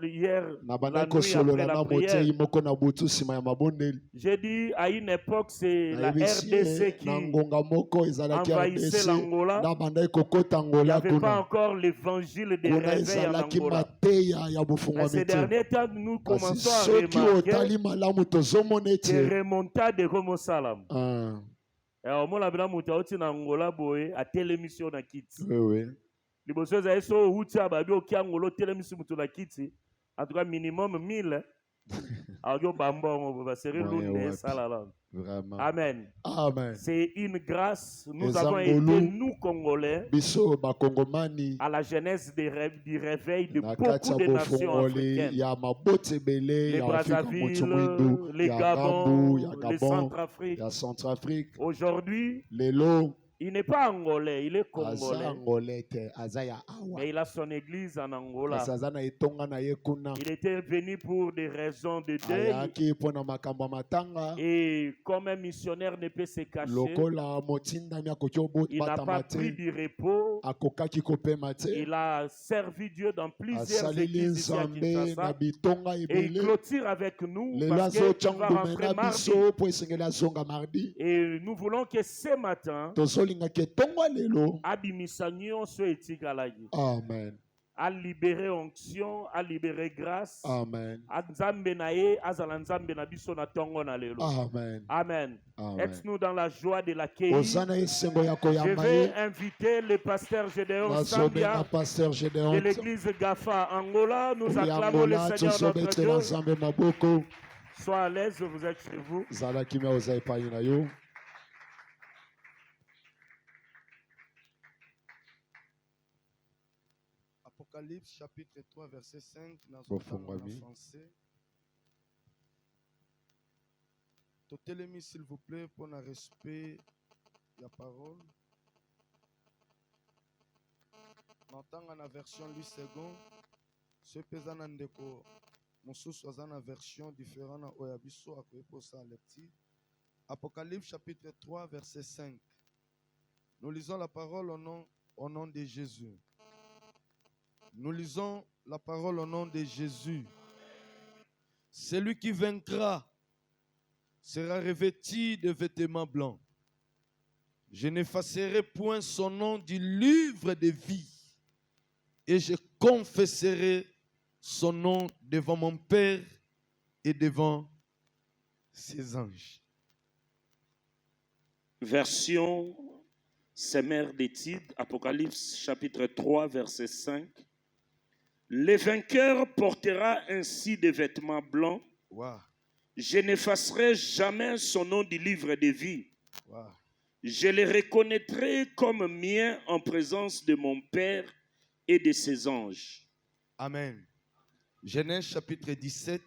hier, la nuit après la prière. J'ai dit à une époque, c'est la RDC qui envahissait l'Angola. Il n'y avait pas encore l'évangile des réveils en Angola. Mais ces derniers temps, nous commençons à remarquer des remontades comme au Salam. Et au moment où nous avons Angola, à télémission na Kiti. Les bosses ont été au Houtia, au Kiangolo, télémission na Kiti. En tout cas, minimum 1000. Amen. Amen. C'est une grâce. Nous avons été, nous Congolais, à la genèse du réveil de beaucoup de nations africaines. Les Brazzaville, les Gabon, les Centrafrique. Aujourd'hui, il n'est pas angolais, il est congolais. Mais il a son église en Angola. Il était venu pour des raisons de deuil. Et comme un missionnaire ne peut se cacher, il n'a pas pris du repos. Il a servi Dieu dans plusieurs églises ici à Kinshasa. Et il clôture avec nous parce qu'il va rentrer mardi. Et nous voulons que ce matin, Amen. À libérer onction, à libérer grâce. Amen. Amen. Amen. Êtes-nous dans la joie de l'accueil. Je vais inviter le pasteur Gédéon Sambia de l'église Gafa Angola. Nous acclamons le Seigneur notre Dieu. Sois à l'aise, vous êtes chez vous. Apocalypse chapitre 3 verset 5 dans le français. Totelemi s'il vous plaît pour le respect de la parole. N'entend la version 8 secondes. Ce pesant ndeko mosusu azana version différente oyabiso akoyepo sa lecture. Apocalypse chapitre 3 verset 5. Nous lisons la parole au nom de Jésus. Nous lisons la parole au nom de Jésus. Celui qui vaincra sera revêtu de vêtements blancs. Je n'effacerai point son nom du livre de vie et je confesserai son nom devant mon Père et devant ses anges. Version Semeur d'étude, Apocalypse chapitre 3 verset 5. Le vainqueur portera ainsi des vêtements blancs. Wow. Je n'effacerai jamais son nom du livre de vie. Wow. Je le reconnaîtrai comme mien en présence de mon Père et de ses anges. Amen. Genèse chapitre 17.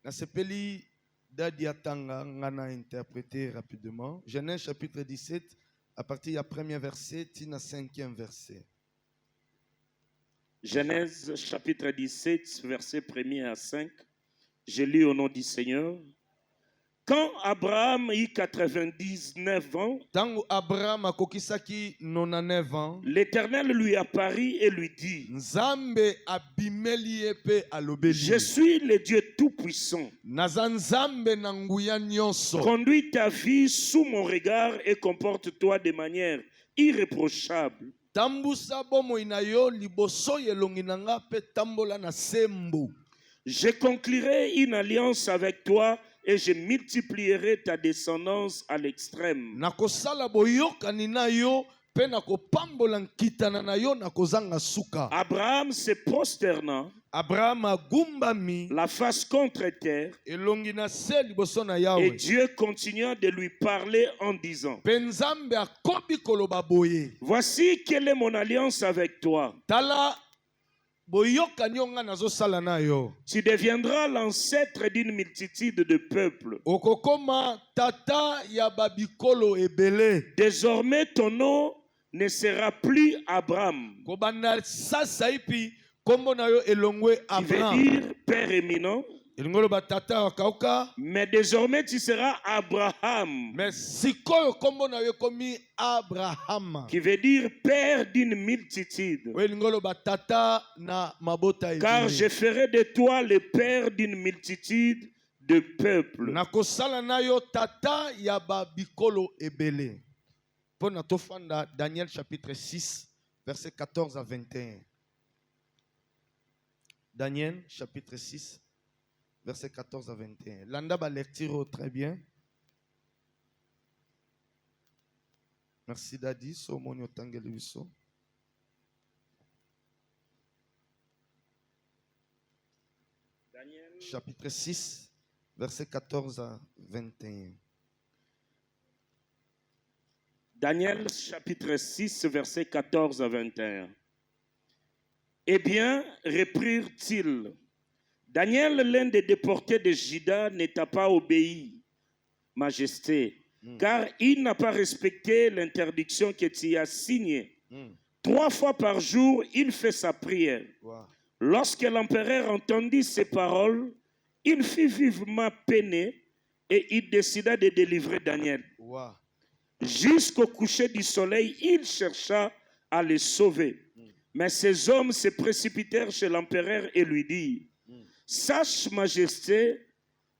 Nasepeli Dadiatanga ngana interprété rapidement. Genèse chapitre 17 à partir du premier verset tina 5e verset. Genèse chapitre 17, verset 1er à 5. Je lis au nom du Seigneur. Quand Abraham eut 99 ans, l'Éternel lui apparut et lui dit, je suis le Dieu Tout-Puissant. Conduis ta vie sous mon regard et comporte-toi de manière irréprochable. Je conclurai une alliance avec toi et je multiplierai ta descendance à l'extrême. Abraham se prosterna, la face contre terre, et Dieu continua de lui parler en disant, voici quelle est mon alliance avec toi. Tu deviendras l'ancêtre d'une multitude de peuples. Désormais, ton nom ne sera plus Abraham. Qui veut dire Père éminent. Mais désormais tu seras Abraham. Mais sikoyo kombo na yo komi Abraham. Qui veut dire père d'une multitude. Car je ferai de toi le père d'une multitude de peuples. Nakosala na yo tata ya ba bikolo ebele. Pona tofanda Daniel chapitre 6 verset 14 à 21. Daniel chapitre 6 verset 14 à 21. Landa ba lecture très bien. Merci Dadi, so monyo tangeli biso. Daniel chapitre 6 verset 14 à 21. Daniel chapitre 6 verset 14 à 21. Eh bien, reprirent-ils, Daniel, l'un des déportés de Juda, ne t'a pas obéi, Majesté, car il n'a pas respecté l'interdiction que tu as signée. 3 fois par jour, il fait sa prière. Wow. Lorsque l'empereur entendit ces paroles, il fut vivement peiné et il décida de délivrer Daniel. Wow. Jusqu'au coucher du soleil, il chercha à le sauver. Mais ces hommes se précipitèrent chez l'empereur et lui dirent, sache, Majesté,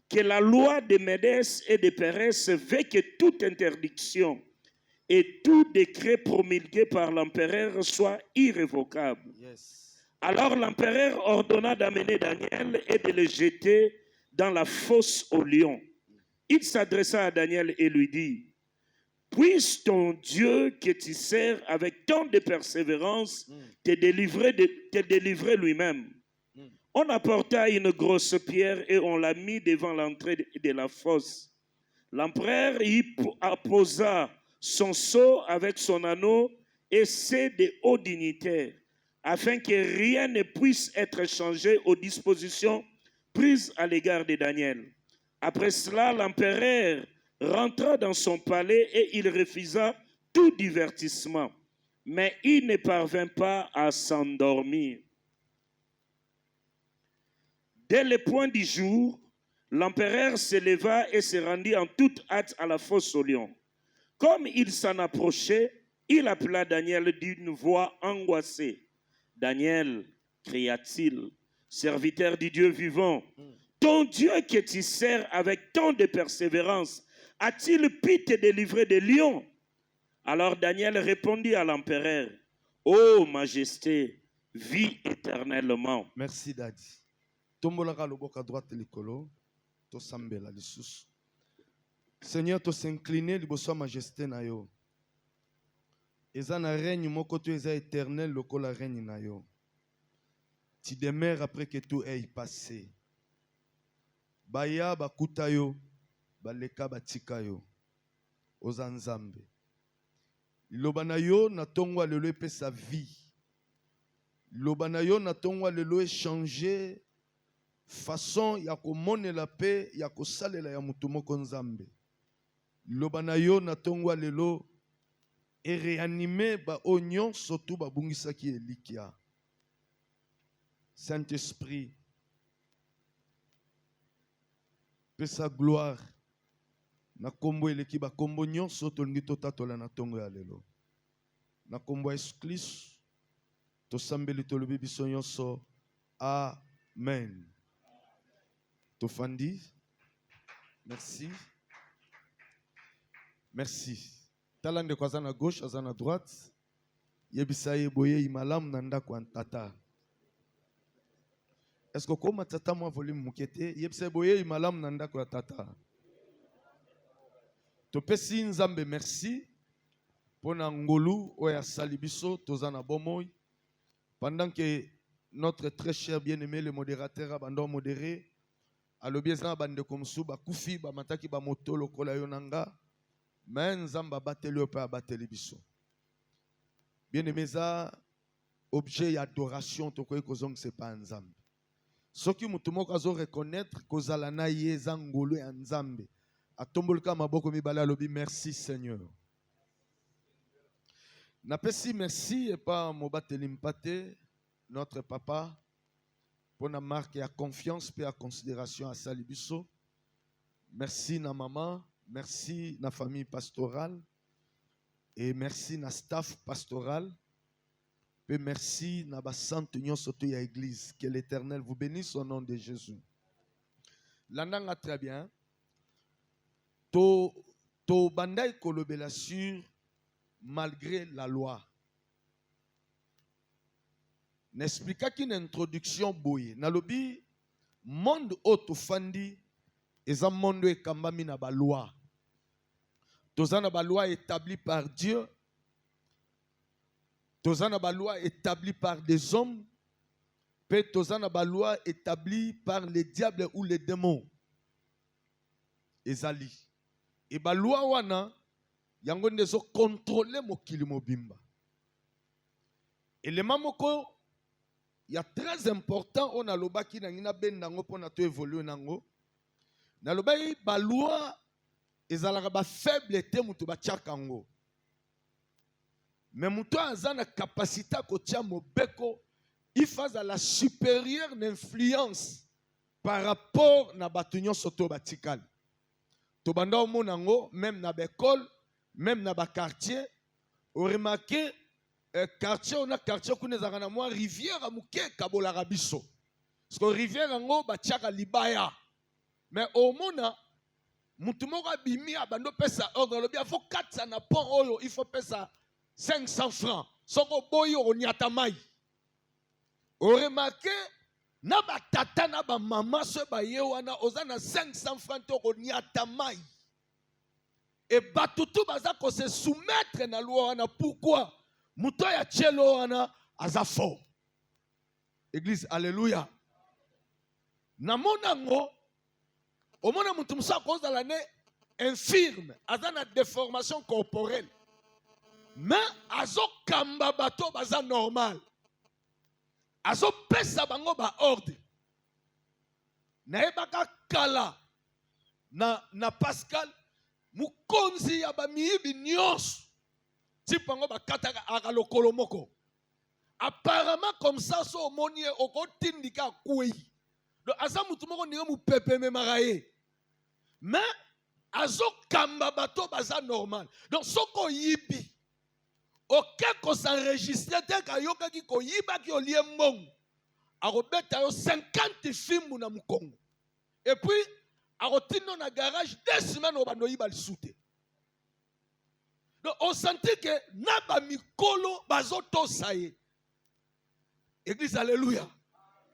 que la loi de Médès et de Pérès veut que toute interdiction et tout décret promulgué par l'empereur soit irrévocable. Yes. Alors l'empereur ordonna d'amener Daniel et de le jeter dans la fosse aux lions. Il s'adressa à Daniel et lui dit, puisse ton Dieu que tu sers avec tant de persévérance te délivrer lui-même. On apporta une grosse pierre et on l'a mis devant l'entrée de la fosse. L'empereur y apposa son sceau avec son anneau et ceux de hauts dignitaires, afin que rien ne puisse être changé aux dispositions prises à l'égard de Daniel. Après cela, l'empereur rentra dans son palais et il refusa tout divertissement, mais il ne parvint pas à s'endormir. Dès le point du jour, l'empereur se leva et se rendit en toute hâte à la fosse aux lions. Comme il s'en approchait, il appela Daniel d'une voix angoissée. Daniel, cria-t-il, serviteur du Dieu vivant, ton Dieu que tu sers avec tant de persévérance, a-t-il pu te délivrer des lions? Alors Daniel répondit à l'empereur, ô Majesté, vis éternellement. Merci Daddy. Tombolaka loboka droite likolo, to sambela lisusu. Seigneur, to s'incliner liboso majesté na yo. Eza na règne moko to eza éternel lokola règne na yo. Tu demeures après que tout ait passé. Baya bakuta yo, baleka batika yo. Oza nzambe. Liloba na yo na tongwa lelo epesa vie. Liloba na yo na tongwa lelo échanger façon ya komonela pe ya kosalela ya mutu moko nzambe. Liloba na yo na tongwa lelo e réanimer ba onyon surtout ba bungisaki elikia. Saint-Esprit, pesa gloire na kombo eleki ba kombo nyonso tolingi totatola na tongo ya lelo. Na kombo ya Yesu-Kristo tosambeli tolobi biso nyonso. Amen. Tofandi. Merci. Merci. Talande kwa zana gauche, azana droite. Yebisa yeboye imalam nanda kwa tata. Est-ce que comme tata moi volume mukete, yebisa yeboye imalam nanda kwa tata. Topesi nzambe merci. Pona ngolu oya salibiso tozana bomoy. Pendant que notre très cher bien-aimé le modérateur abandon modéré alobieza bande komsu ba kufi ba mataki ba motolo kola yonanga mais nzamba bateli pa bateli biso. Bien-aimé za objet d'adoration to koy kozong c'est pas nzambe. Soki mutu moko azo reconnaître kozala na ye za ngolu ya nzambe atombolka maboko mibala alobi merci Seigneur. Napesi merci et pas mobateli mpate notre papa pour la marque et confiance et considération à Salibiso. Merci na maman, merci na famille pastorale et merci na staff pastoral. Et merci na ba sainte union surtout à l'église. Que l'Éternel vous bénisse au nom de Jésus. L'ananga très bien. To bandai kolobela sur malgré la loi. N'expliqua qu'une introduction boye. Nalobi monde auto fandi eza monde ekambami na ba loi. Tozana ba loi établie par Dieu. Tozana ba loi établie par des hommes. Pe tozana ba loi établie par les diables ou les démons. Ezali. Et ba loi wana yango ndezo contrôler mokili mobimba. Élément moko ya très important on a lobaki na ngina ben nango pona to évoluer nango. Na lobai ba loi ezalaka ba faible te mutu ba tchakango. Mais mutu azana capacité ko tia mobeko il fasse la supérieure influence par rapport na batunyo soto batikali. Tobanda au monango, même dans l'école, même dans le quartier, on remarque quartier, on a quartier qui est dans la rivière à Mouké, Kabola Rabiso. Parce que rivière en haut, Bachaka Libaya. Mais au mona, Moutumoka Bimi, Abando Pesa, ordre, il faut 400 na pont oyo, il faut pesa 500 francs. Soko boyo, on y a tamai. On remarque, na ba tata na ba mama se ba yewana ozana 500 francs to koniata mai et batutu baza ko se soumettre na loi wana. Pourquoi muto ya chelo wana azafo église alléluia na monango omona mutu musa ko za l'année infirme azana déformation corporelle mais azokamba bato baza normal. Azo pesa bango ba ordre. Na ebaka kala na Pascal mukonzi ya ba miibi nyos. Tipango ba kataka akalokolo moko. Apparemment comme ça so monie okotindika kuyi. Donc asa mutu moko ndinga mu pepe me maraye. Mais azo kamba bato baza normal. Donc soko yibi aucun qu'on s'enregistre ka yoka ki ko yiba ki olie mbongo arobeta yo 50 films na mukongo et puis arotino na garage 2 semaines obando yiba lisute. Donc on sentait que na ba mikolo bazoto saye église alléluia.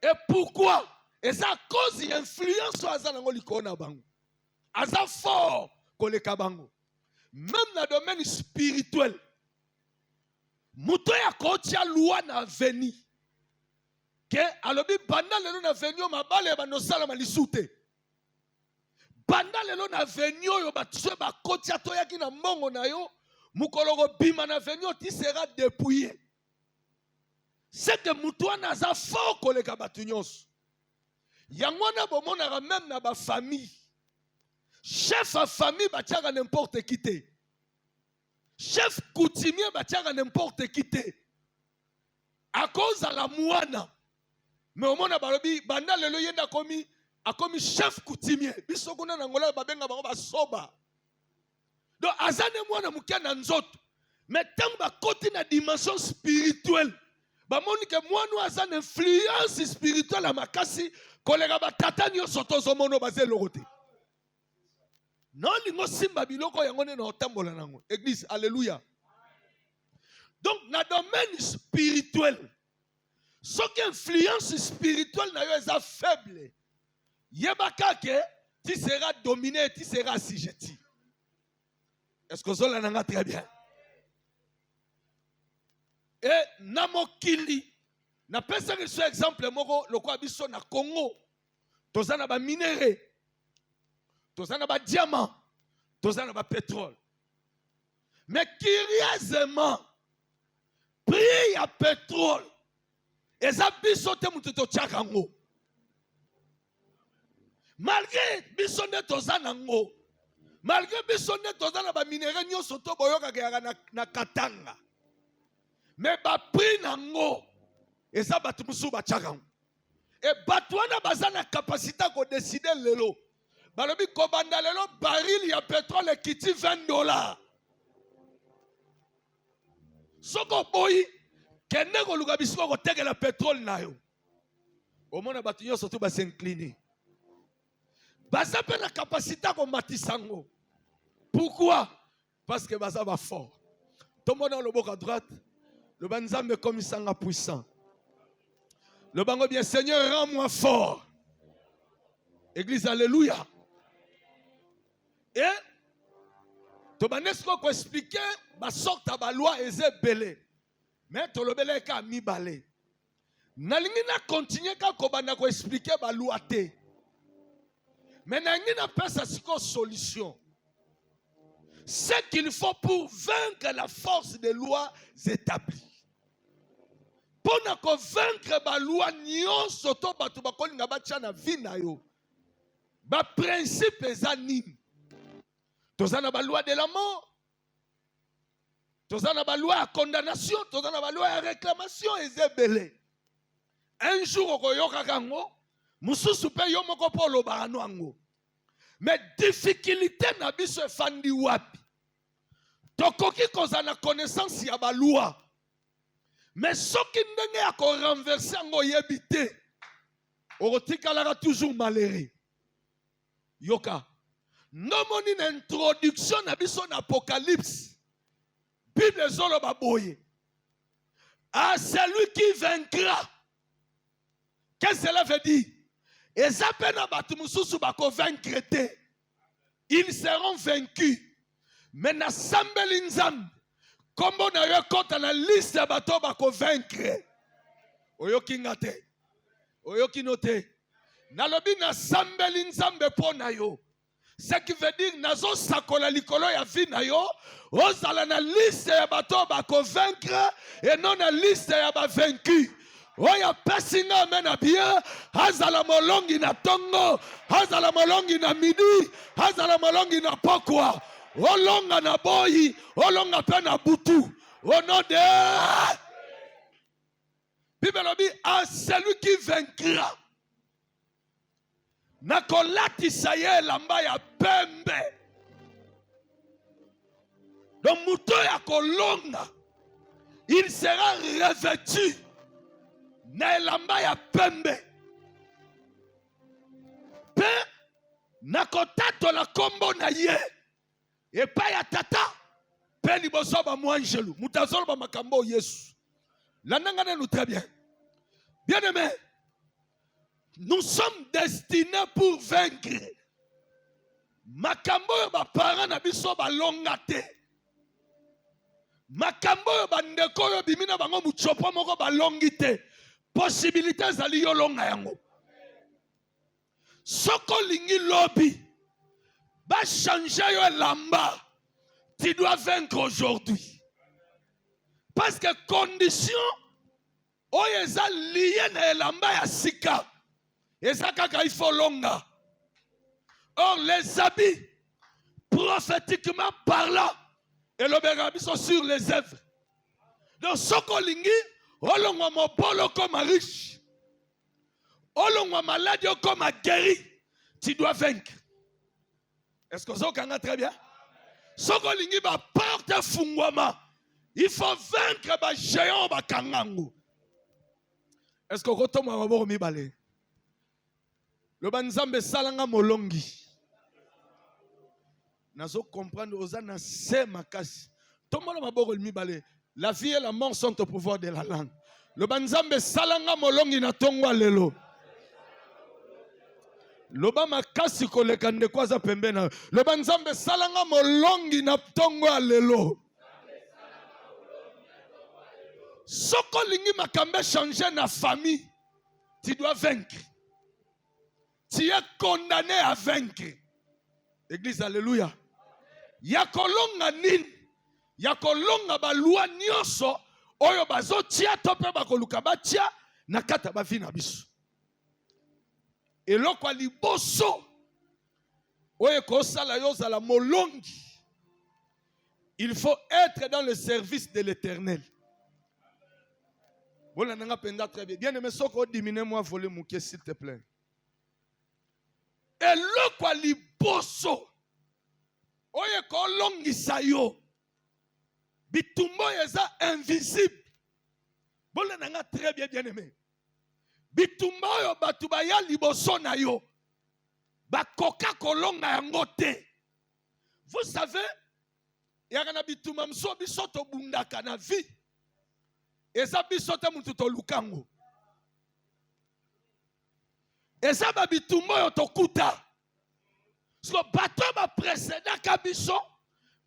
Et pourquoi? Et ça cause influence aza nango likona bango aza fort koleka bango même dans le domaine spirituel. Muto ya kotia loi na veni ke alobi banda lelo na veni o mabale ba no sala malisute banda lelo na veni yo batse ba kotia to yaki na mbongo na yo mukologo bima na veni o ti sera dépouillé. C'est que muto na za fort koleka batunyos yango na bomona même na ba famille chef à famille batiaka n'importe qui te. Chef coutumier batiaka n'importe qui te. À cause de la mouana. Mais au monde balobi banda lelo yenda komi akomi chef coutumier. Bisokuna na ngola babenga bango ba soba. Donc azane mwana mukia na nzoto. Mais tant ba koti na dimension spirituelle. Ba moni ke mwana azane influence spirituelle à makasi kolega ba tata nyo soto zomono baze lokote. Non, lingo simba biloko yangone na otambola nango. Église, alléluia. Donc, dans le domaine spirituel, ce qui influence spirituelle na yo est faible. Yebaka ke tu seras dominé, tu seras assujetti. Est-ce que cela n'a très bien? Et namokili, na pesa que ce exemple moko loko abiso na Congo, tozana ba minéraux. Tozana ba diamant, tozana ba pétrole. Mais curieusement, prix à pétrole, et ça bisote mututo tchakango. Malgré bisonne tozana ngo, malgré bisonne tozana ba minéraux nyoso to boyoka ke na katanga. Mais ba prix nango, et ça ba tumusu ba tchakango. Et batouana bazana capacité de décider lelo. Balobi kobanda lelo baril ya pétrole qui dit $20. Soko boyi kende ko luka biso ko tegela pétrole na yo. Omona batu nyonso to ba s'incliner. Baza pe na capacité ko matisango. Pourquoi? Parce que baza ba fort. Tout le monde dans le bord à droite. Le banzambe comme il s'en puissant. Le bango bien Seigneur rends-moi fort. Église alléluia. Et to banesko ko expliquer ba sorte ba loi eze belé. Mais to le belé ka mi balé. Na lingi na continuer ka ko bana ko expliquer ba loi te. Mais na lingi na pesa siko solution. Ce qu'il faut pour vaincre la force des lois établies. Pour vaincre la loi, nous sommes ba principe ezanim. Tozana ba loi de la mort. Tozana ba loi à condamnation. Tozana ba loi à réclamation ezebele. Un jour okoyoka kango, mususu pe yo moko polo barano ango. Mais difficulté na biso efandi wapi. Tokoki kozana connaissance ya ba loi. Mais soki ndenge ya ko renverser ngo yebite. Orotikalaka toujours malheureux. Yoka. Nomoni na introduction na biso na Apocalypse. Bible zolo baboye. À celui qui vaincra. Qu'est-ce que cela veut dire? Et ça peine à batumususu bako vaincre. Ils seront vaincus. Mais na sambeli nzambe. Kombo na yo kota na liste ya bato bako vaincre. Oyoki ngate. Oyoki note. Nalobi na sambeli nzambe po na yo. Ce qui veut dire nazo sakola likolo ya vi na yo. Ozala na liste ya bato bako vaincre. Et non na liste ya ba vaincu. Oya pesinga mena bien. Hazala molongi na tongo. Hazala molongi na midi. Hazala molongi na pokwa. Olonga na boyi. Olonga pe na butu. Au nom de Bible dit à celui qui vaincra. Nakolati saye lamba ya pembe. Donc muto ya kolonga. Il sera revêtu. Na lamba ya pembe. Pe nakotato la kombo na ye. Et pas ya tata. Pe liboso ba mwanjelu. Mutazolo ba makambo Yesu. L'anangane nous très bien. Bien-aimés, nous sommes destinés pour vaincre. Makambo yo ba parents na biso ba longate. Makambo yo ba ndeko yo bimina bango muchopo moko ba longite. Possibilité zali yo longa yango. Soko lingi lobby. Ba changer yo lamba. Tu dois vaincre aujourd'hui. Parce que condition oyo eza lié na elamba ya sika. Eza kaka il faut longa. Or les habits, prophétiquement parlant, et l'obéra sont sur les œuvres. Donc soko lingi, olongwa mopolo comme riche. Olongwa malade comme guéri. Tu dois vaincre. Est-ce que ça kanga très bien? Soko lingi ba porte fungwama. Il faut vaincre ba géant ba kangangu. Est-ce que rotoma maboro mibale? Le banzambe salanga molongi. Nazo comprendre ozana se makasi. Tomola maboro mibale. La vie et la mort sont au pouvoir de la langue. Le banzambe salanga molongi na tongwa lelo. Loba makasi koleka ndeko za pembena. Le banzambe salanga molongi na tongwa lelo. Soko lingi makambe changer na famille, tu dois vaincre. Tu es condamné à vaincre. Église, alléluia. Yakolonga nin, yakolonga ba loi nyoso, oyo bazo tia tope bakoluka ba tia na kata ba vina biso. Eloko liboso, oyo kosala yo zala molongi. Il faut être dans le service de l'Éternel. Voilà, n'a pas très bien. Bien aimé, soko diminue-moi volume, s'il te plaît. Et le quoi li bosso. Oye ko longisa yo. Bitumbo eza invisible. Voilà, n'a très bien, bien aimé. Bitumbo yo batubaya liboso na yo. Bakoka kolonga yango te. Vous savez, yakana bitumba mso bisoto bundaka na vie. Eza bisoto mututo lukango. Eza ba bitumba yo tokuta. So bato ba précédent kabiso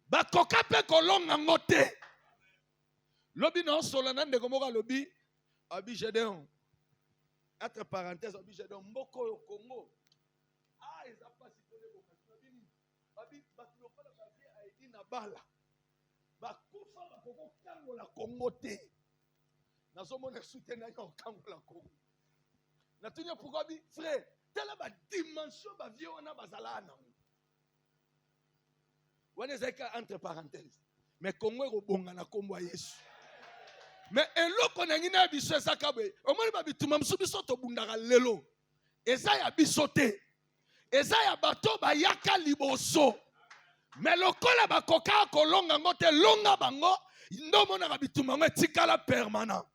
bakoka pe kolonga ngote. Lobi non solana ndeko moka lobi abi Gédéon. Entre parenthèses abi Gédéon mboko yo Congo. Ah eza pas si tole bokasi bini. Abi batlo ko la vie a été na bala. Ba kufa ba koko kango la Congo te. Nazomona soutenir yo kango la Congo. Na tunya pourquoi bi frère telle ba dimension ba vie wana bazala na. Wana zeka entre parenthèses. Mais Congo ko bonga na kombo Yesu. Mais eloko na ngina biso sakabwe. Omoni ba bituma msubiso to bundaka lelo. Eza ya bisote. Eza ya bato ba yaka liboso. Mais lokola ba koka kolonga ngote longa bango ndomo na bituma ngo tikala permanent.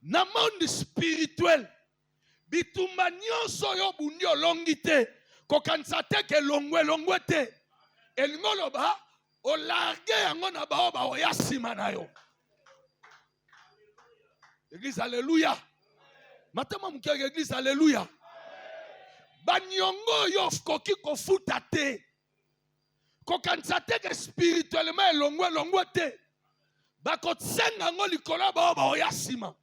Na monde spirituel bitumba nyonso yo bundi olongite kokanisa te ke longwe te elingolo ba o largue yango na baoba o yasima na yo. Église alléluia. Matama mukeke église alléluia. Banyongo yo koki kofuta te kokanisa te ke spirituellement longwe te bakotsenga ngo likolo baoba o yasima.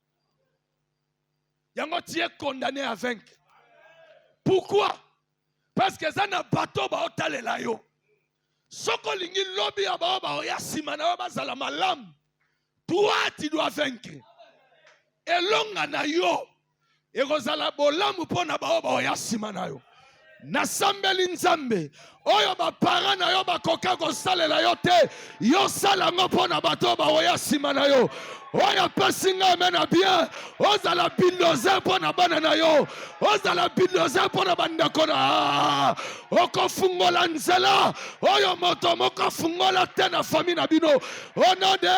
Yango tu es condamné à vaincre. Pourquoi? Parce que ça n'a pas to ba otalela yo. Soko lingi lobi ya ba oyasima na ba zala malam. Toi tu dois vaincre. Elonga na yo. Ekozala bolamu pona ba oyasima na yo. Nasambeli nzambe oyo ba parana yo ba koka ko salela yo te yo sala ngo pona bato ba oyasima na yo. Oya pasinga mena bien ozala bulldozer pona bana na yo ozala bulldozer pona bandako na okofungola nzela oyo moto moko fungola te na famille na bino onode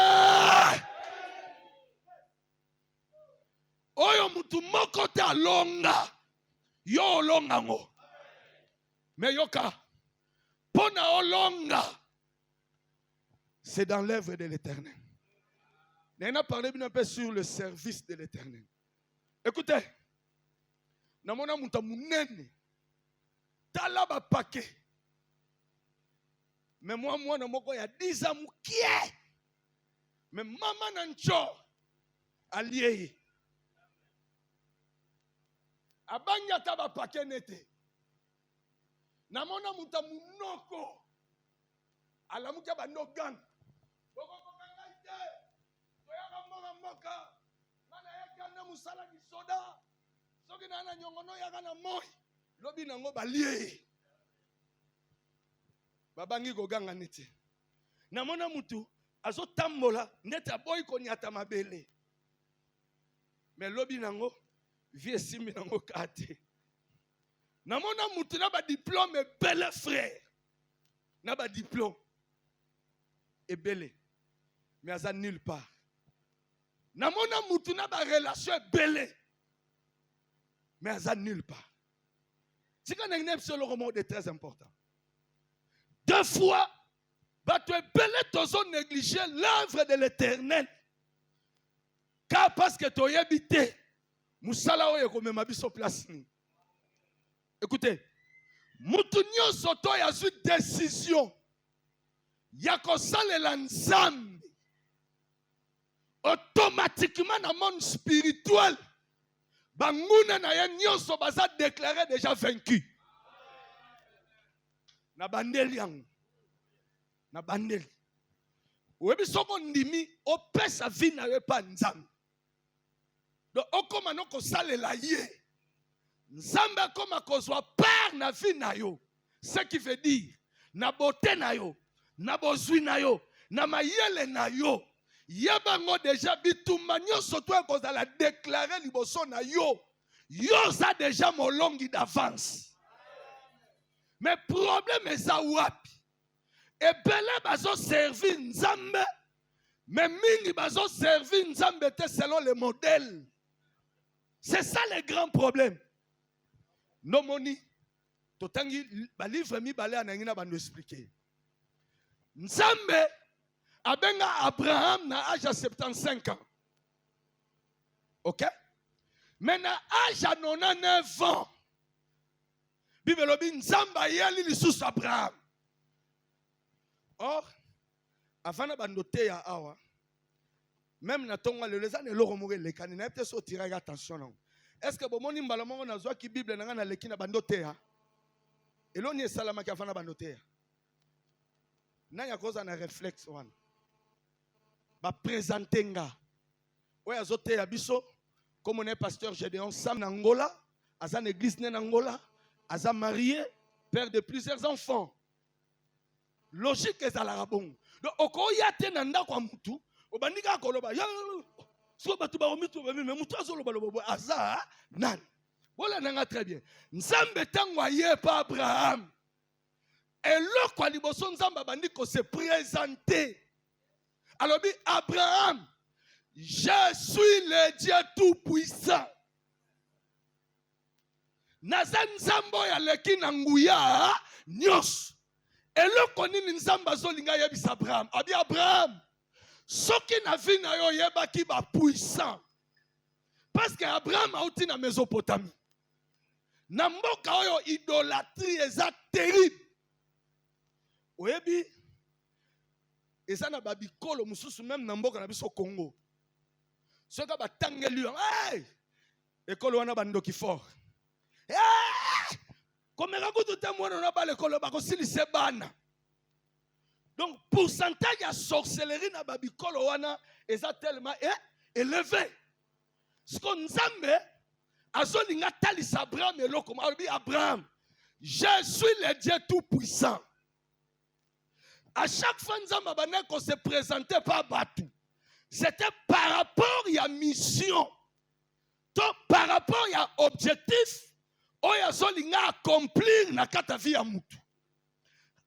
oyo mutu moko te alonga yo olonga ngo mais yoka pona olonga c'est dans l'œuvre de l'Éternel. On a parlé un peu sur le service de l'Éternel. Écoutez, namona muta munene talaba paquet. Mais moi na moko ya 10 ans mukie. Mais maman nancho allié. Abanya taba paquet nete. Namona muta munoko alamuka bando gang. Mana yakana musala ni soda soki na nyongono yakana moi lobi nango balie babangi koganga neti namona mutu azotambola ndeta boy konyata mabele mais lobi nango vie simbi nango kate namona mutu na ba diplôme belle frère na ba diplôme ebele mais aza nulle part. Namona mutu na ba relation belé mais aza nulle part. C'est quand on a sur le roman de très important. Deux fois tu es belé tozo négliger l'œuvre de l'Éternel. Car parce que tu as habité musala oyo ko mema biso place ni. Écoutez, mutu nyonso to ya zu décision ya ko salela nzambe automatiquement dans le monde spirituel, banguna na ya nyonso baza déclaré déjà vaincu. Na bandeli yang. Na bandeli. Webi soko ndimi opesa vie na yo pa nzambe. Donc okoma no ko salela ye. Nzambe akoma kozwa part na vie na yo. Ce qui veut dire na beauté na yo, na bozwi na yo, na mayele na yo. Yabango déjà bitumba nyonso to ekozala déclarer liboso na yo. Yo ça déjà molongi d'avance. Mais problème eza wapi? Ebele bazo servir Nzambe, mais mingi bazo servir Nzambe te selon le modèle. C'est ça le grand problème. Nomoni totangi ba livre mi balé anangina ba nous expliquer. Nzambe abenga Abraham na âge de 75 ans. OK? Mais na âge de 99 ans. Bible lobi Nzamba yali lisusu Abraham. Or, avant na bandote ya awa, même na tonga le leza ne loro mourir le kanina peut se tirer attention non. Est-ce que bomoni mbala mongo na zwa ki Bible na na leki na bandote ya? Eloni salama ki avant na bandote ya. Na ya koza na réflexe wana. Ba présenter nga. Oya azote ya biso comme on est pasteur Gédéon Sam na Angola, azan église na Angola, azan marié, père de plusieurs enfants. Logique est à la rabon. Donc okoya te na ndako mutu, obandika koloba ya so batu ba omitu ba mais mutu azoloba lobo aza nan. Voilà nanga très bien. Nzambe tangwa ye pa Abraham. Et le quoi liboso Nzamba bandiko se présenter. Alors dit Abraham, je suis le Dieu tout-puissant. Nazan Nzambo ya leki na nguya nyos. Et le konini Nzamba zolinga yebis Abraham. Abi Abraham, soki na vi na yo yeba ki ba puissant. Parce que Abraham a outi na Mésopotamie. Na mboka oyo idolâtrie eza terrible. Oyebi eza na babikolo mususu même na mboka na biso Congo. Soka batangeli hey! Ekolo wana bandoki fort. Hey! Komeka kutu te mwana na ba lekolo bakosilise bana. Donc pourcentage de sorcellerie na babikolo wana eza tellement élevé. Ce qu'on Nzambe azolinga talisa Abraham eloko mabi Abraham, je suis le Dieu tout puissant. À chaque fois Nzamba bana qu'on se présentait par Batou, c'était par rapport à mission. Donc par rapport à objectif, oya zolinga accomplir na kata vie ya mutu.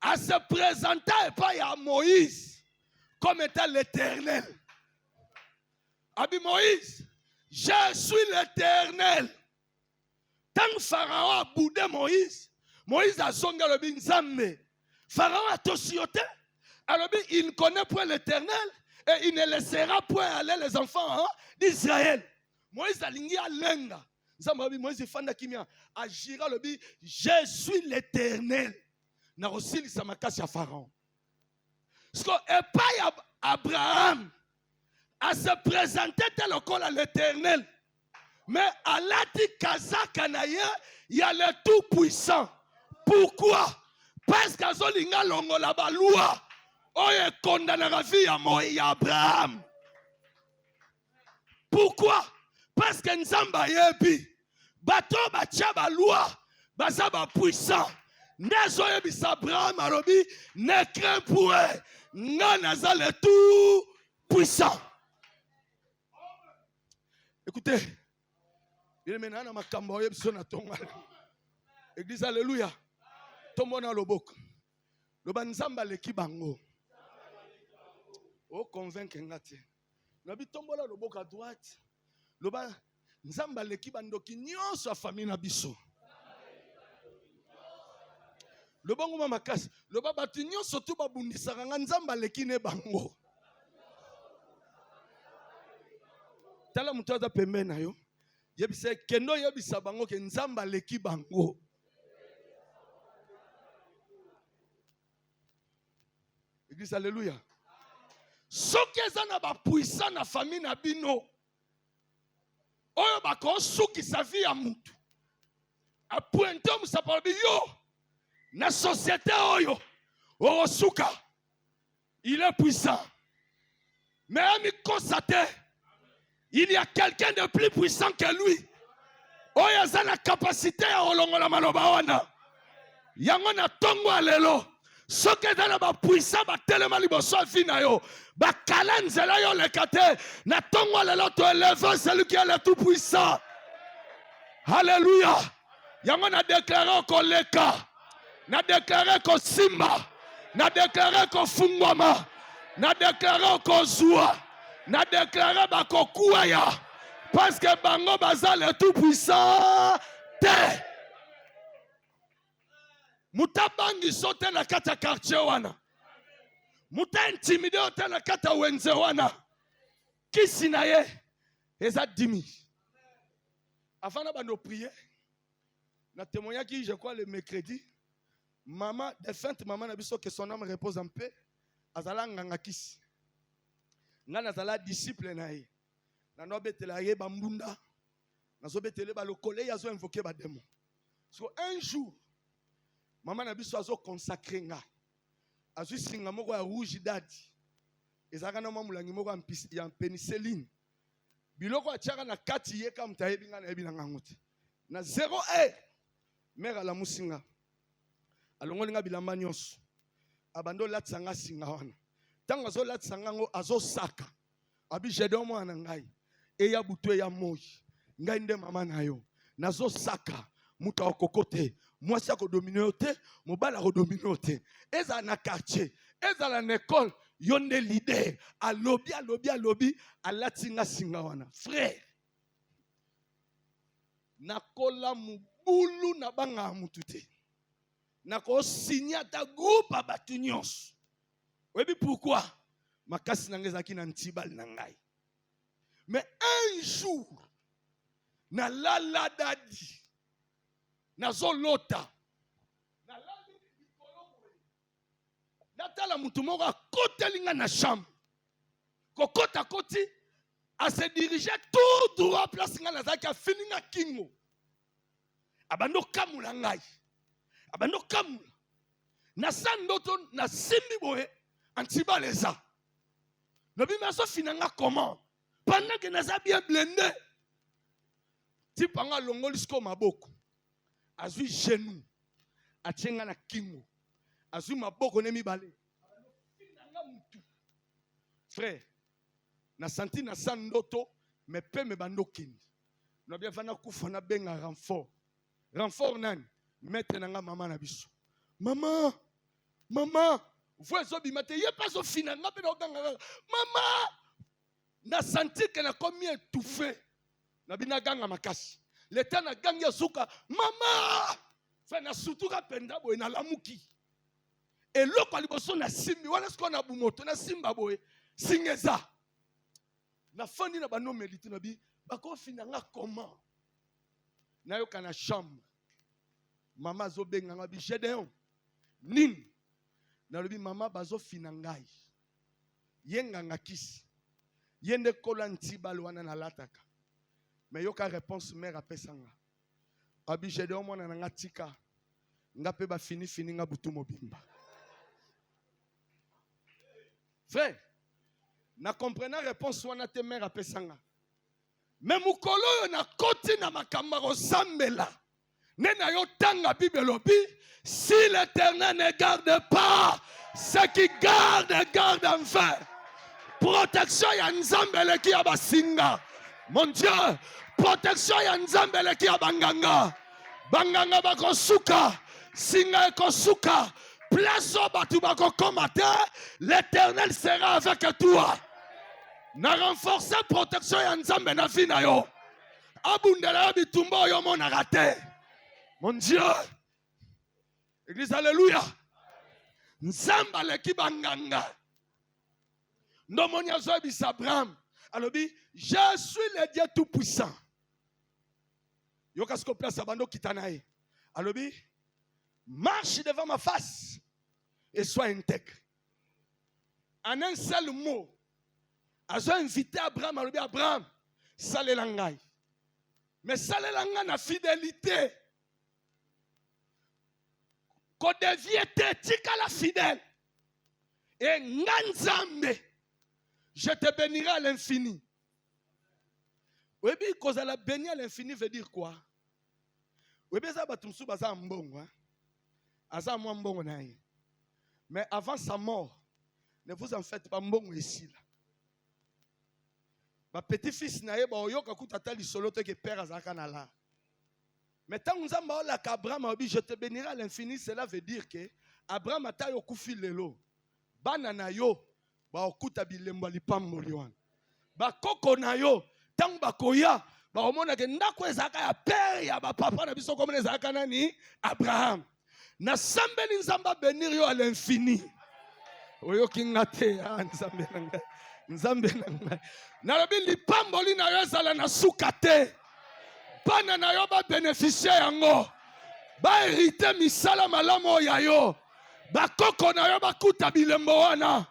À se présenter pas à Moïse comme étant l'Éternel. Abi Moïse, je suis l'Éternel. Tant Pharaon a boudé Moïse, Moïse a zonga le binzambe. Pharaon a tosioté. Alors il ne connaît point l'Éternel et il ne laissera point aller les enfants d'Israël. Moïse a lingi a lenga. Moïse fanda kimia agira le bi, je suis l'Éternel. Na osili samakasi ya Pharaon. Parce que pas Abraham à se présenter tel à l'Éternel. Mais à l'ati kazakanaye, il y a le tout-puissant. Pourquoi? Parce que Zolinga longo la balua. Oye condamné la vie à Moïse Abraham. Pourquoi? Parce que Nzamba yebi. Bato batia balua. Bazaba puissant. Nezoye bis Abraham alobi. Ne crains point. Nanaza le tout-puissant. Écoutez. Il est maintenant ma camboye bisona tonga. Église alléluia. Tombona lobok. Le banzamba le kibango. O convaincre ngati. Nabi tombola lobok à droite. Le ban nzamba le kibando ki nyonso a famille na biso. Le bango mama kasi. Le baba tu nyonso tu babundisa nga nzamba le kine bango. Tala mutu aza pembeni na yo. Yebise kendo yebisa bango ke nzamba leki bango. Église alléluia. Soki eza na ba puissant na famille na bino. Oyo ba ko suki sa vie ya mutu. A pointer mu sapalo yo na société oyo. O suka. Il est puissant. Mais ami constaté il y a quelqu'un de plus puissant que lui. Oyo aza na capacité ya olongola maloba wana. Yango na tongo alelo. soki eza na bapuissant batelema liboso ya vi na yo bakala nzela yo leka te na ntongo lelo toeleve celui qui est le tout puissant. Alléluia. Yango na déclaré koleka, na déclaré kosimba, na déclaré kofungwama, na déclaré kozwa, na déclaré bakokuaya parce que bango baza le tout puissant te. Muta bangi sote na kata quartier wana. Muta intimidé ote na kata wenze wana. Kisi na ye eza 10 000. Avant de prier, na témoignage qui je crois le mercredi, maman défunte maman na biso que son âme repose en paix, azala nganga kisi. Nga nazala disciple na ye. Na no betela ye bambunda. Na zo betele ba lokole ya zo invoquer ba démon. So un jour maman na biso azo consacrer nga. Azu singa moko ya rouge dadi. Ezaka na mamulangi moko ya pénicilline. Biloko atiaka na kati ye kam tayebi nga na yebi na ngango te. Na 0 mère ala musinga. Alongoli nga bilamba nyonso. Abando latisa nga singa wana. Tango azo latisa nga ngo azo saka. Abi jede mwana ngai. Eya butu eya moi. Ngai nde mama na yo. Nazo saka. Muta okokote. Mwasi akodomine te, mobala akodomine te. Eza na quartier, eza na école, yonde leader, alobi, alatinga singa wana. Frère, nakola mubulu na banga mutute. Nako signa ta groupe abatu nyonso. Webi pourquoi? Makasi nangezaki na ntibal na ngai. Mais un jour, na lala dadi, nazo lota na landi likolo natala mutu moko akotelinga na chambre kokota koti a se diriger tout droit place nga nazaki afininga kingo abando kamula ngai abando kamula na sandoto na simbi boye antibaleza lobi maso finanga comment pendant que naza bien blindé tipanga longoli sko maboko azui genou atenga na kingo azui maboko ne mibale frère na santi na sandoto me pe me bandokini no bien vana kufa na benga renfort nani maître nanga mama na biso mama voiso bimate ye pas au final na pe ganga mama na santi que na komi étouffé na bina ganga makasi l'état na gangi suka mama fa na sutuka penda boy na lamuki eloko liboso na simbi wana sko na bumoto na simba boy singeza na fandi na bano meliti na bi bako finanga comment na yo kana chambre mama zo benga nga bi Gédéon nini na lobi mama bazo finangai yenga ngakisi yende kola ntibalo wana na lataka. Mais yoka réponse mère apesanga. Abi Gédéon mwana na ngatika. Nga pe ba fini nga butu mobimba. Frère, na comprenant réponse wana te mère apesanga. Mais mukolo na koti na makamaro sambela. Nena yo tanga bibelobi, si l'Éternel ne garde pas, ceux qui garde enfin. Protection ya nzambele ki abasinga. Mon Dieu, protection ya nzambele ki abanganga. Banganga bakosuka, singa ekosuka. Place au batu bako komate, l'Éternel sera avec toi. Na renforcer protection ya nzambe na vie na yo. Abundela bitumba yo mona raté. Mon Dieu. Église alléluia. Nzamba le ki banganga. Nomonia zo bis Abraham. Alobi, je suis le Dieu tout puissant. Yokasko place abando kitanae. Alobi, marche devant ma face et sois intègre. En un seul mot, Azo invité Abraham, alobi Abraham, sale langai. Mais sale langai na fidélité. Ko deviete tika la fidèle. Et nganzambe. Je te bénirai à l'infini. Oui, cause la béni à l'infini veut dire quoi? Oui, ça va tout baza mbongo. Aza mbongo nae. Mais avant sa mort, ne vous en faites pas, mbongo ici là. Ma petit-fils naye ba oyoka kutata lisolo to ke père azaka na la. Mais tant nzamba la Abraham a dit je te bénirai à l'infini, cela veut dire que Abraham ata yo kufi lelo. Bana na yo ba okuta bilembo lipambo liwana. Ba koko na yo tant ba koya ba omona ke ndako ezaka ya père ya ba papa na biso comme ezaka nani Abraham. Na sambeli nzamba bénir yo à l'infini. Oyo kingate nzambe nanga. Nzambe nanga. Na lobi lipambo li na yo sala na sukate. Bana na yo ba bénéficier yango. Ba hériter misala malamo ya yo. Ba koko na yo ba kuta bilembo wana.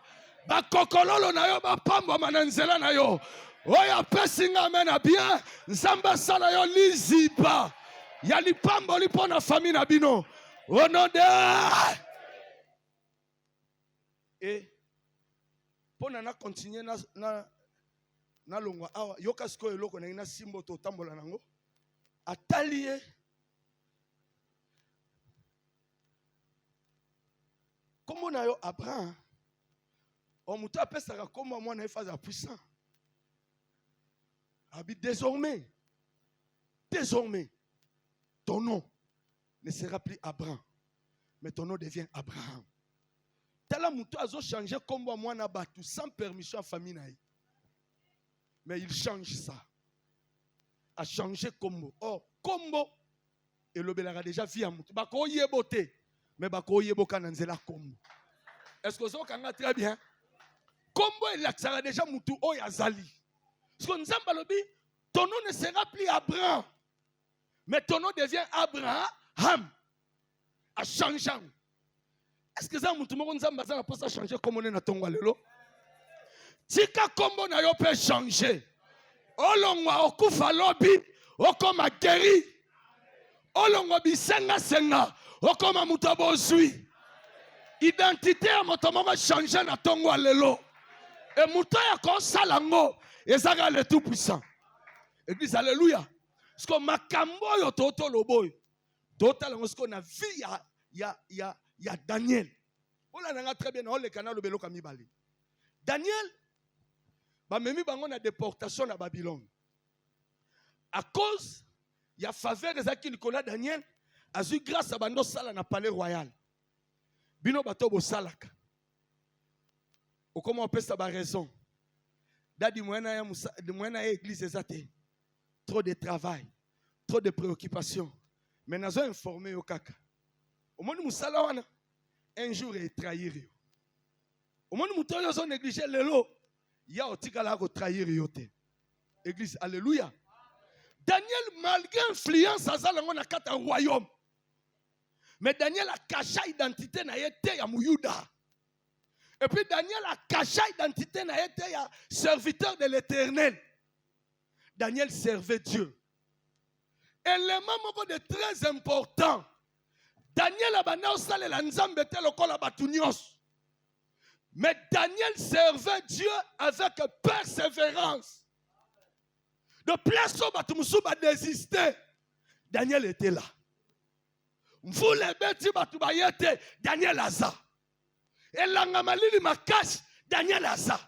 Ba kokololo na yo ba pambo mananzela na yo. Oya pesinga mena bien. Nzamba sala yo liziba. Ya lipambo li pona famille na bino. Au nom de... Et pona na continuer na longwa awa yoka siko eloko na ina simbo to tambola nango. Atalie comme on a yo Abraham on muta apesaka comme moi na phase puissant abi désormais ton nom ne sera plus Abraham mais ton nom devient Abraham. Tala muta azo changer comme moi na batu sans permission à famille na. Mais il change ça. A changé combo. Oh, combo. Et le belara déjà via mutu. Bako yebote. Mais bako yeboka nanzela combo. Est-ce que ça va très bien? Combo il a déjà mutu o yazali. Parce que nzamba lobi, ton nom ne sera plus Abraham. Mais ton nom devient Abraham. A changeant. Est-ce que ça mutu moko nzamba ça peut changer comme on est na tongo lelo? Tika combo na yo peut changer. Olongwa okufa lobi okoma guéri. Olongwa bisenga senga okoma muto bozwi. Identité ya moto moko changer na tongo lelo. Et muto ya ko salango ezaka le tout puissant. Église alléluia. Parce que makambo yo toto loboy. Total ngo sko na vie ya Daniel. Ola nanga très bien on le canal lobelo kamibali. Daniel memi bango na déportation na Babylone. À cause il y a faveur des acquis Nicolas Daniel a eu grâce à bando sala na palais royal. Bino bato bo salaka. O comment on peut ça ba raison. Dadi moyena ya église ezate. Trop de travail, trop de préoccupations. Mais nazo informé au kaka. Au monde musala wana un jour il trahir yo. Au monde muto yo zo négliger lelo. Il y a aussi qui trahir yote. Église, alléluia. Daniel, malgré l'influence, a un royaume. Mais Daniel a caché l'identité na yete ya Mouyuda. Et puis Daniel a caché l'identité na yete ya serviteur de l'Éternel. Daniel servait Dieu. Élément de très important. Daniel a bané au salé la nzambe te lokola batunios. Mais Daniel servait Dieu avec persévérance. De place où Batumusu a désisté, Daniel était là. Vous les bêtis Batubayete, Daniel Aza. Et l'angamalili Makash, Daniel Aza.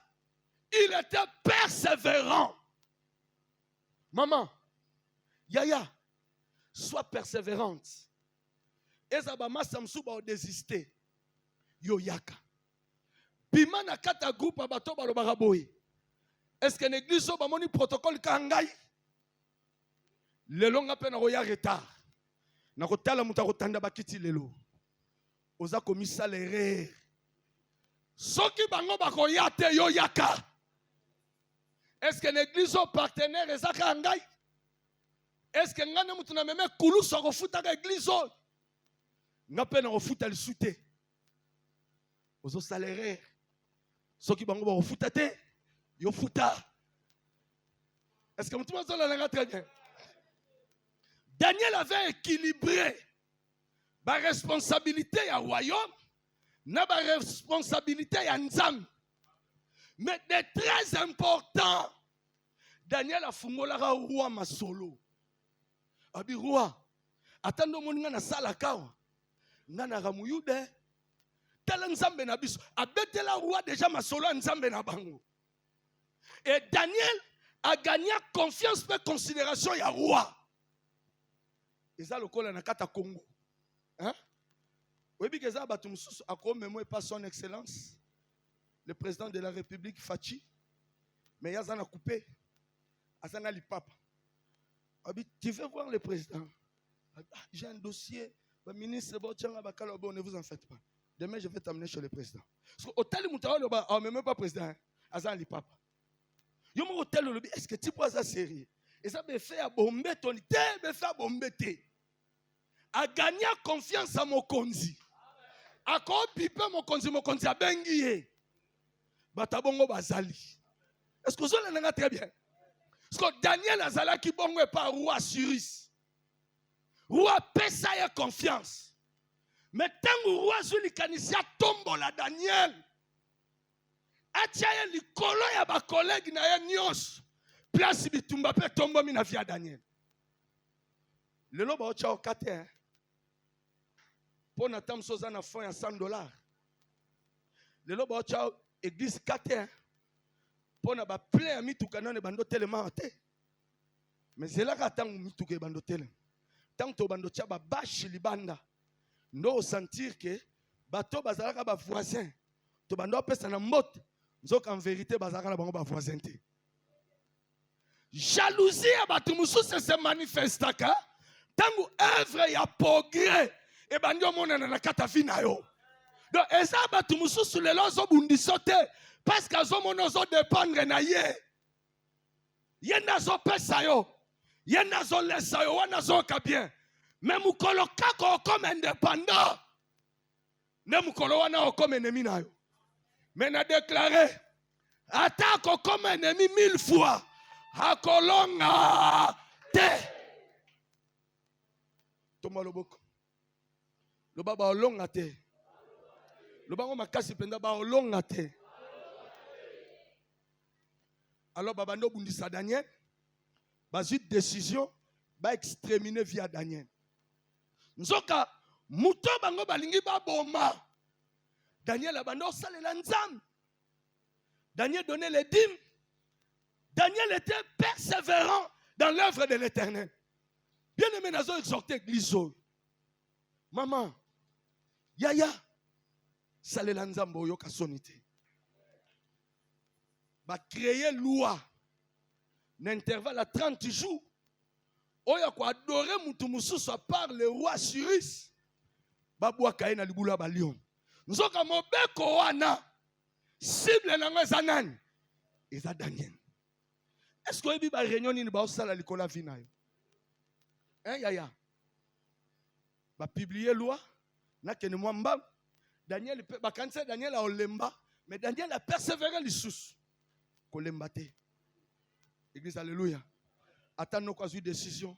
Il était persévérant. Maman, Yaya, sois persévérante. Et Zabama Samsuba a désisté. Yoyaka. Pima na kata groupe abato balobaka boye. Est-ce que l'église a un protocole kangai? Lelo nga pe na koya retard. Na kotala muta kotanda bakiti lelo. Oza komisa l'erreur. Soki bango bakoya te yo yaka. Est-ce que l'église a partenaire ezaka ngai? Est-ce que ngane mutu na meme kulu so kofuta ka église? Nga pe na kofuta lisute. Ozo salaire. Ceux qui vont foutre, ils foutent. Est-ce que tout le monde a très bien? Daniel avait équilibré la responsabilité à royaume, la responsabilité à Nzam. Mais de très important, Daniel a fumé le roi Masolo. Abi roi, attendons mon na sala kawa, na ramuyude, tala nzambe na biso abetela roi déjà masolo nzambe na bango. Et Daniel a gagné confiance et considération ya roi. Et ça le cola na kata Congo. Hein? Oui, bien que ça batumsusu akomemo pas son excellence le président de la République Fachi. Mais il y a un coupé. Azana lipapa. Tu veux voir le président? J'ai un dossier. Le ministre ne vous en faites pas. Demain, je vais t'amener chez le président. Parce que hôtel Moutawa, on ne même pas président. Azana lipapa. Yo mon hôtel le est-ce que tu peux ça sérieux? Et ça me fait à bomber ton té, me fait à bomber té. A gagner confiance à mon konzi. A ko pipe mon konzi a bengié. Batabongo bazali. Est-ce que vous avez très bien? Parce que Daniel Azala qui bongo pas roi Cyrus. Roi pesa ya confiance. Mais tant que roi Zuli kanisia tombo la Daniel. Atia li kolo ya ba collègue na ya nyos. Place bitumba pe tombo mi na via Daniel. Le lo ba ocha okate hein. Pour na tam soza na fond ya $100. Le lo ba ocha église kate hein. Pour na ba plein mi tukana ne bando tellement te. Mais c'est là qu'attend mi tuke bando tellement. Tant to bando tia ba bashi libanda. No sentir que bato bazalaka ba voisin. To bando pesa na motte. Nzoka en vérité bazalaka na bango ba voisin te. Jalousie à batumusu se manifestaka. Tangu œuvre ya progrès et bandio mona na kata vina yo. Donc esa batumusu sur les lozo bundisote parce qu'azo mono zo dépendre na ye. Yenda zo pesa yo. Yenda zo lesa yo wana zo ka bien. Mais mukolo kako comme indépendant. Ne mukolo wana comme ennemi na yo. Mais na déclaré attaque comme ennemi 1000 fois. Hakolonga te. Toma loboko. Loba ba olonga te. Loba ngo makasi penda ba olonga te. Alors babando bundisa Daniel. Bazit décision ba exterminer via Daniel. Nzoka muto bango balingi ba boma. Daniel abando salela nzam. Daniel donnait les dîmes. Daniel était persévérant dans l'œuvre de l'Éternel. Bien aimé, nous avons exhorté l'église. Maman, yaya, salela nzambo yoka sonité. Va créer loi. N'intervalle à 30 jours. Oya ko adorer mutu mususu à part le roi Cyrus. Babua kaina libula ba lion. Nzoka mobeko wana. Cible na ngazanani. Eza Daniel. Est-ce que vous avez une réunion qui va la Nicolas Vinayo? Hein, yaya? Va publier loi. N'a que ne mwamba. Daniel, va cancer Daniel a olemba. Mais Daniel a persévéré les sous. Kolemba te. Église, alléluia. Attends nos cas de décision.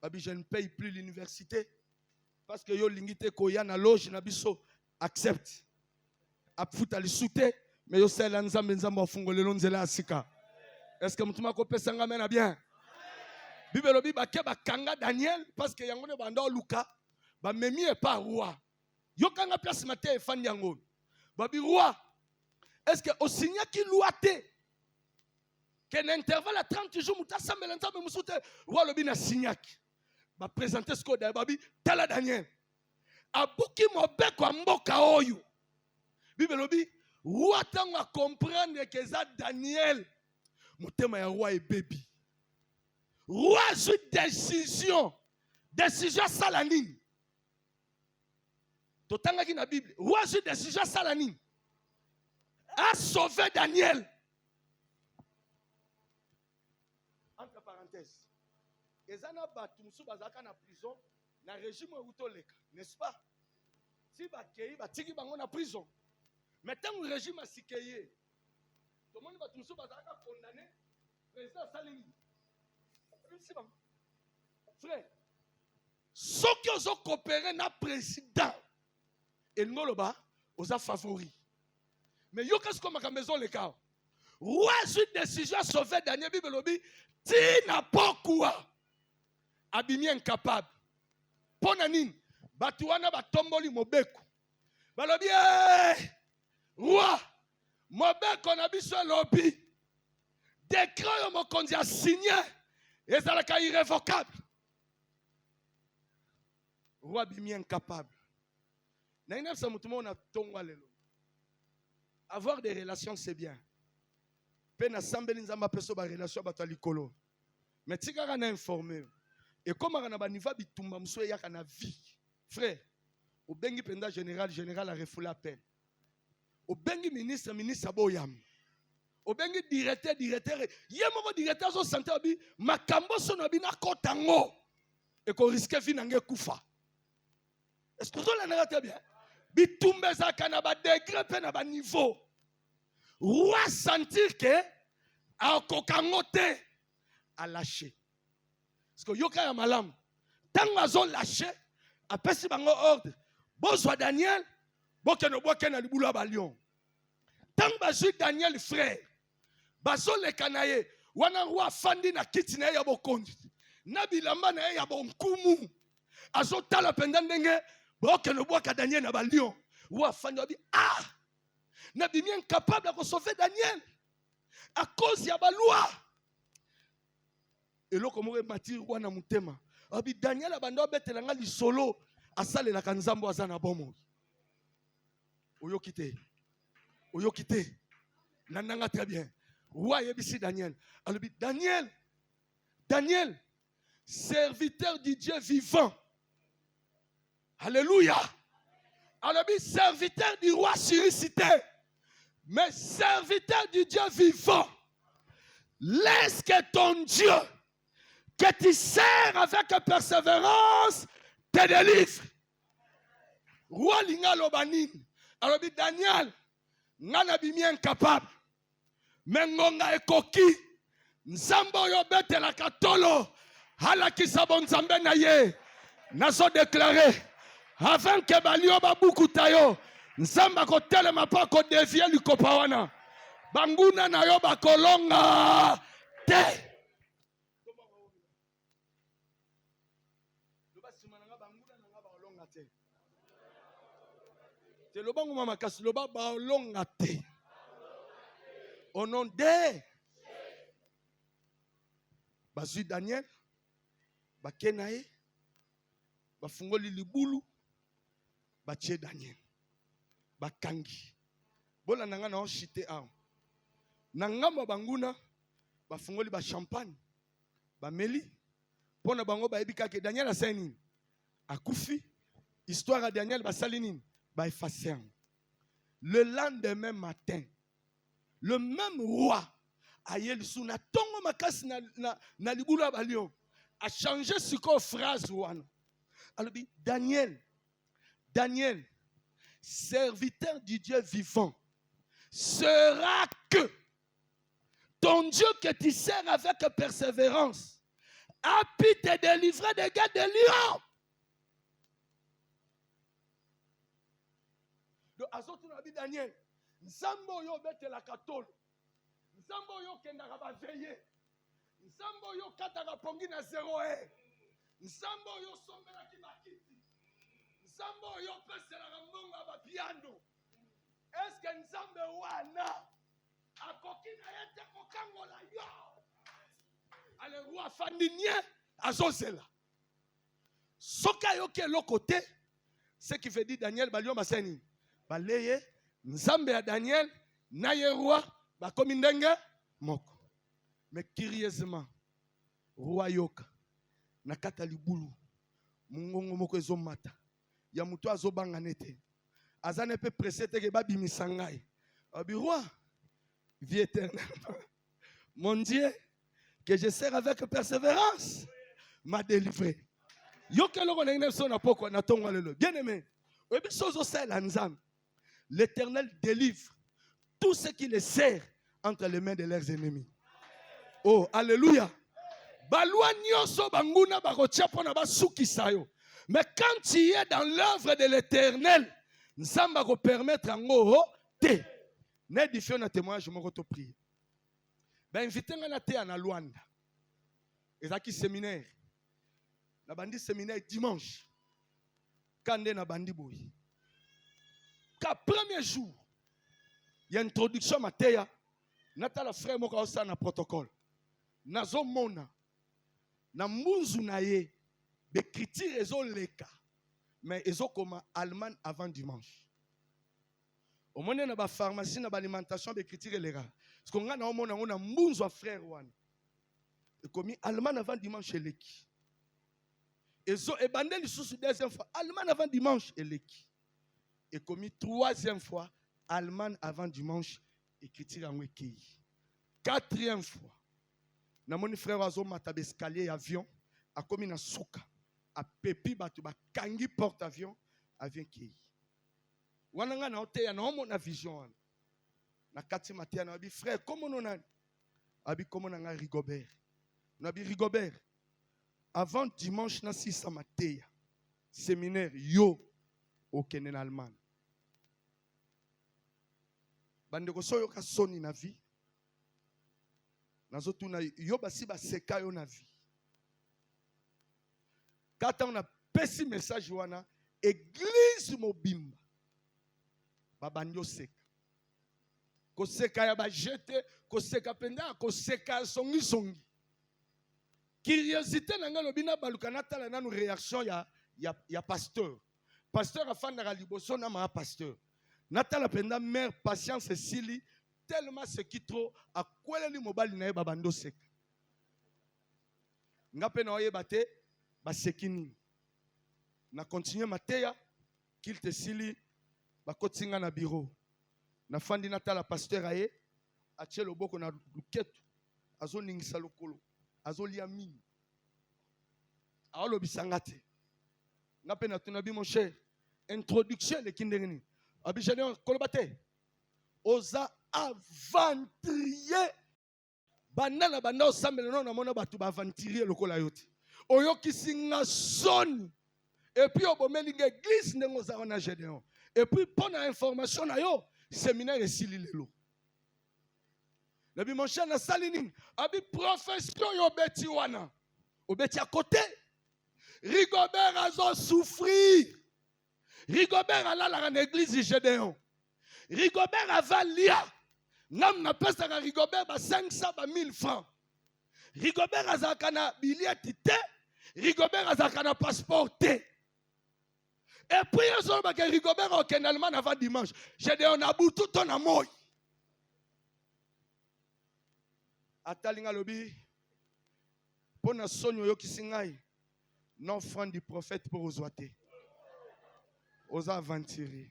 Babi, je ne paye plus l'université. Parce que yo lingite koya na loge na biso. Accepte. Apfuta li soute. Mais yo sel nzambe nzambe ofungole lonzela asika. Est-ce que mutuma ko pesa ngamena bien? Bible bi ba ke ba kanga Daniel parce que yango ne banda luka ba memi e pas roi. Yo kanga place matin e fandi yango. Ba bi roi. Est-ce que au signa ki loi te? Que n'intervalle à 30 jours muta sambela nzambe musute roi lobi na signaki. Ba présenter ce code ba bi tala Daniel. Abuki mobeko mboka oyo. Bible bi roi tango a comprendre que ça Daniel Moutema ya roi et baby. Roi sur décision. Décision salanine. Totanga ki na Bible. Roi sur décision salanine. A sauvé Daniel. Entre parenthèses. Ezana batumsu bazaka na prison. Na régime utoleka. N'est-ce pas? Si bakei batiki bango na prison. Maintenant le régime a sikeye. Tout le monde va tous condamner le président Salini. Frère, ceux qui ont coopéré avec le président, et nous ont favori. Mais qu'est-ce qu'on a à la maison les cas? Roi sur décision sauver Daniel Bibelobi, tu n'as pas quoi. Abimi incapable. Ponanine, Batuana Batomboli Mobeku. Balobi, roi, mobeko na biso lobi. Décret mokonzi a signé. Ezalaka irrévocable. Roi bimi incapable. Avoir des relations, c'est bien. Pena sambeli nzamba peso ba relation bato likolo. Mais tika kana informé. Et comme on a niveau bitumba mso ya kana vie. Frère, au bengi penda général a refoulé appel. Au bengi ministre aboyam. Au bengi directeur yemo directeur zo santé abi makambo sono bi na kotango. Et qu'on risque vie nange kufa. Est-ce que vous l'avez bien? Bitumba za kana ba degré pe na ba niveau. Roi sentir que a kokangote a lâché. Parce que yoka ya malam tant azo lâché a pesi bango ordre. Bozwa Daniel bokeno bokena libulu ba lion. Tant bazu Daniel frère bazo le kanaye wana roi fandi na kiti na ya bokondi. Na bilamba na ya bonkumu. Azo tala penda ndenge bokeno boka Daniel na ba lion. Roi fandi abi n'a pas bien capable de sauver Daniel à cause de la loi. Et là, comme on m'a roi na mutema. Abi Daniel abando betelanga li solo asale la kanzambo azana bomo. Oyo kité. Nananga très bien. Roi yebisi Daniel. Abi Daniel, serviteur du Dieu vivant. Alléluia. Abi serviteur du roi ressuscité. Mais serviteur du Dieu vivant, laisse que ton Dieu, que tu sers avec persévérance, te délivre. Roi Linga Lobanin, alors Daniel, n'ana bimi incapable, mais ngonga ekoki, nzambo yo bete la katolo, halaki sabon nzambe na ye, naso déclaré, avant que balio babuku tayo, Nzamba ko telema pa ko dévier likopa wana. Banguna na yo bakolonga te. Loba simananga banguna na bakolonga te. Te loba ngoma makasi loba bakolonga te. Au nom de Bazu Daniel bakenaye bafungoli libulu batie Daniel. Bakangi. Bola nanga na chité a. Nangamba banguna bafungoli ba champagne. Ba meli. Pona bango ba ebika ke Daniel a seni. Akufi. Histoire à Daniel ba salinine. Ba effacer. Le lendemain matin, le même roi ayel suna tongo makasi na libula ba lion a changé ce qu'on phrase wana. Alors Daniel serviteur du Dieu vivant, sera que ton Dieu que tu sers avec persévérance a pu te délivrer des gars de lion. Donc, azotu na bi Daniel, nzambo yo bete la katolo, nzambo yo kendaka ba veiller, nzambo yo kataka pongi na 0 nzambo yo sombela ki bakiti. Nzambo yo pesela mbongo abapiano. Est-ce que nzambe wana akoki na yete kokangola yo? Ale roi fandinien azozela. Soka yo ke lokote, ce qui veut dire Daniel balio maseni. Baleye nzambe ya Daniel na ye roi bakomi ndenge moko. Mais curieusement roi yoka nakata libulu mungongo moko ezomata. Ya mutu azobanga nete. Azane pe pressé te ke babimisa ngai. Abi roi, vie éternellement. Mon Dieu, que je sers avec persévérance, m'a délivré. Yo ke loko na nefso na poko na tongo lelo. Bien aimé. Obi sozo sel anzam. L'Éternel délivre tout ce qui les sert entre les mains de leurs ennemis. Oh, alléluia. Balwa nyoso banguna bakotia pona basukisa yo. Mais quand tu es dans l'œuvre de l'Éternel, Nzamba va permettre à ngo te. Ne diffère na témoignage mo to prier. Ben invité nga na te na Luanda. Ezaki séminaire. Na bandi séminaire dimanche. Kande na bandi boy. Jusqu'à premier jour, il y a une introduction Matéa. Natala frère moko osa na protocole. Nazo mona. Na mbunzu na ye. Bekritir ezo leka. Mais ezo koma Allemagne avant dimanche. Au moment na ba pharmacie na ba alimentation bekritir eleka. Parce qu'on a na omona na mbunzu a frère wana. Et comme Allemagne avant dimanche eleki. Ezo ebande lisusu deuxième fois Allemagne avant dimanche eleki. Et comme troisième fois Allemagne avant dimanche écriture en wiki. Quatrième fois na mon frère azo mata escalier avion a commis na souka a pepi batu ba kangi porte avion avion ki. Wana nga na oteya na omo na vision wana. Na kati matia na bi frère comment on a abi comment na nga Rigobert. Na bi Rigobert avant dimanche na 6 matia séminaire yo au Kenya Allemagne. Bandeko soyo ka soni na vie. Nazotu na yo basi ba seka yo na vie. Kata on a pesi message wana église mobimba. Babandio seka. Ko seka ya ba jete, ko seka penda, ko seka songi songi. Curiosité na ngalo bina balukana tala na réaction ya pasteur. Pasteur afanda liboso na ma pasteur. Natala penda mère patience Cécilie tellement ce qui trop a kweleli mobali na ye babando seka. Ngape na oyeba te ba sekini. Na continuer Matéa qu'il te sili ba kotinga na bureau. Na fandi natala pasteur aye atie loboko na luketu azo ningisa lokolo azo lia mini. Aolo bisanga te. Ngape na tunabi mon cher introduction de kindengeni. Abijane kolobate oza aventurier banana banda osambela no na mona batu ba aventurier lokola yote oyoki singa soni et puis obomeli église ndengo za na Gédéon et puis pour na information na yo séminaire esili lelo nabi mon cher na salini abi profession yo beti wana obeti à côté Rigobert azo souffrir. Rigobert a la l'église Gédéon. Rigobert a lia. Nam na pesa ka Rigobert ba 500 ba 1000 francs. Rigobert a zakana billet te. Rigobert a zakana passeport te. Et puis ils ont ba que Rigobert au Allemagne avant dimanche. Gédéon a bout tout ton amour. Atalinga lobi. Pona sonyo yo kisingai. Non frère du prophète pour ozoate. Aux aventuriers.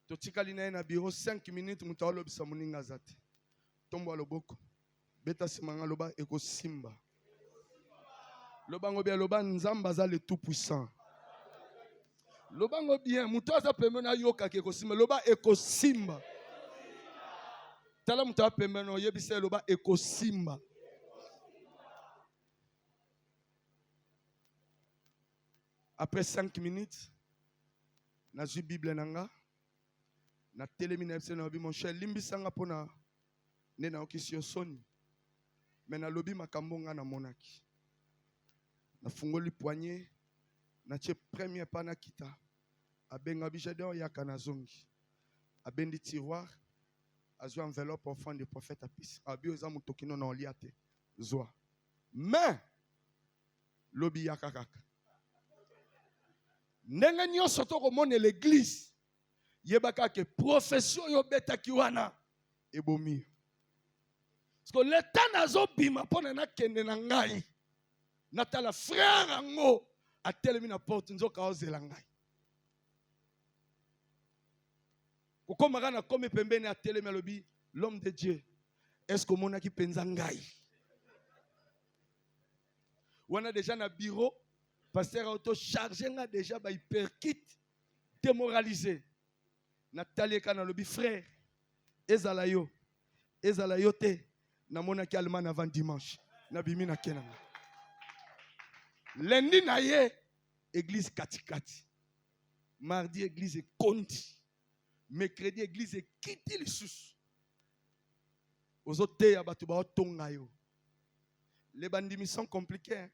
Totikali na na bureau 5 minutes mutalo bisa muninga zate. Tombo loboko. Beta simanga loba eko simba. Lobango bien loba nzamba za le tout puissant. Lobango bien mutaza pemena yoka ke eko simba loba eko simba. Tala mutaza pemena yebise loba eko simba. Après 5 minutes, na ju Bible nanga, na télémina na bi mon cher limbi sanga pona ne na okisio soni. Mais na lobi makambo nga na monaki. Na fungoli poignet, na tie premier pas na kita. Abenga bi Gédéon yaka na zongi. Abendi tiroir, azu enveloppe au fond du prophète apis. Abi oza mutokino na oliate. Zoa. Mais lobi yaka kaka. Ndenge nyonso tokomona l'église yebaka ke profession yo betaki wana ebomi parce que le temps nazo bima pona na kende na ngai natala frère ango atelemi na porte nzoka ozela ngai kokoma na komi pembeni atelemi alobi l'homme de Dieu est-ce que mona ki penza ngai wana déjà na bureau pasteur auto chargé nga déjà ba hyperkit démoralisé. Nathalie kana lobi frère ezala yo te na mona ki Allemagne avant dimanche na bimi na kenanga. Lundi na ye église katikati. Mardi église konti. Mercredi église kiti lisusu. Ozote ya batu ba otonga yo. Les bandimi sont compliqués. Hein?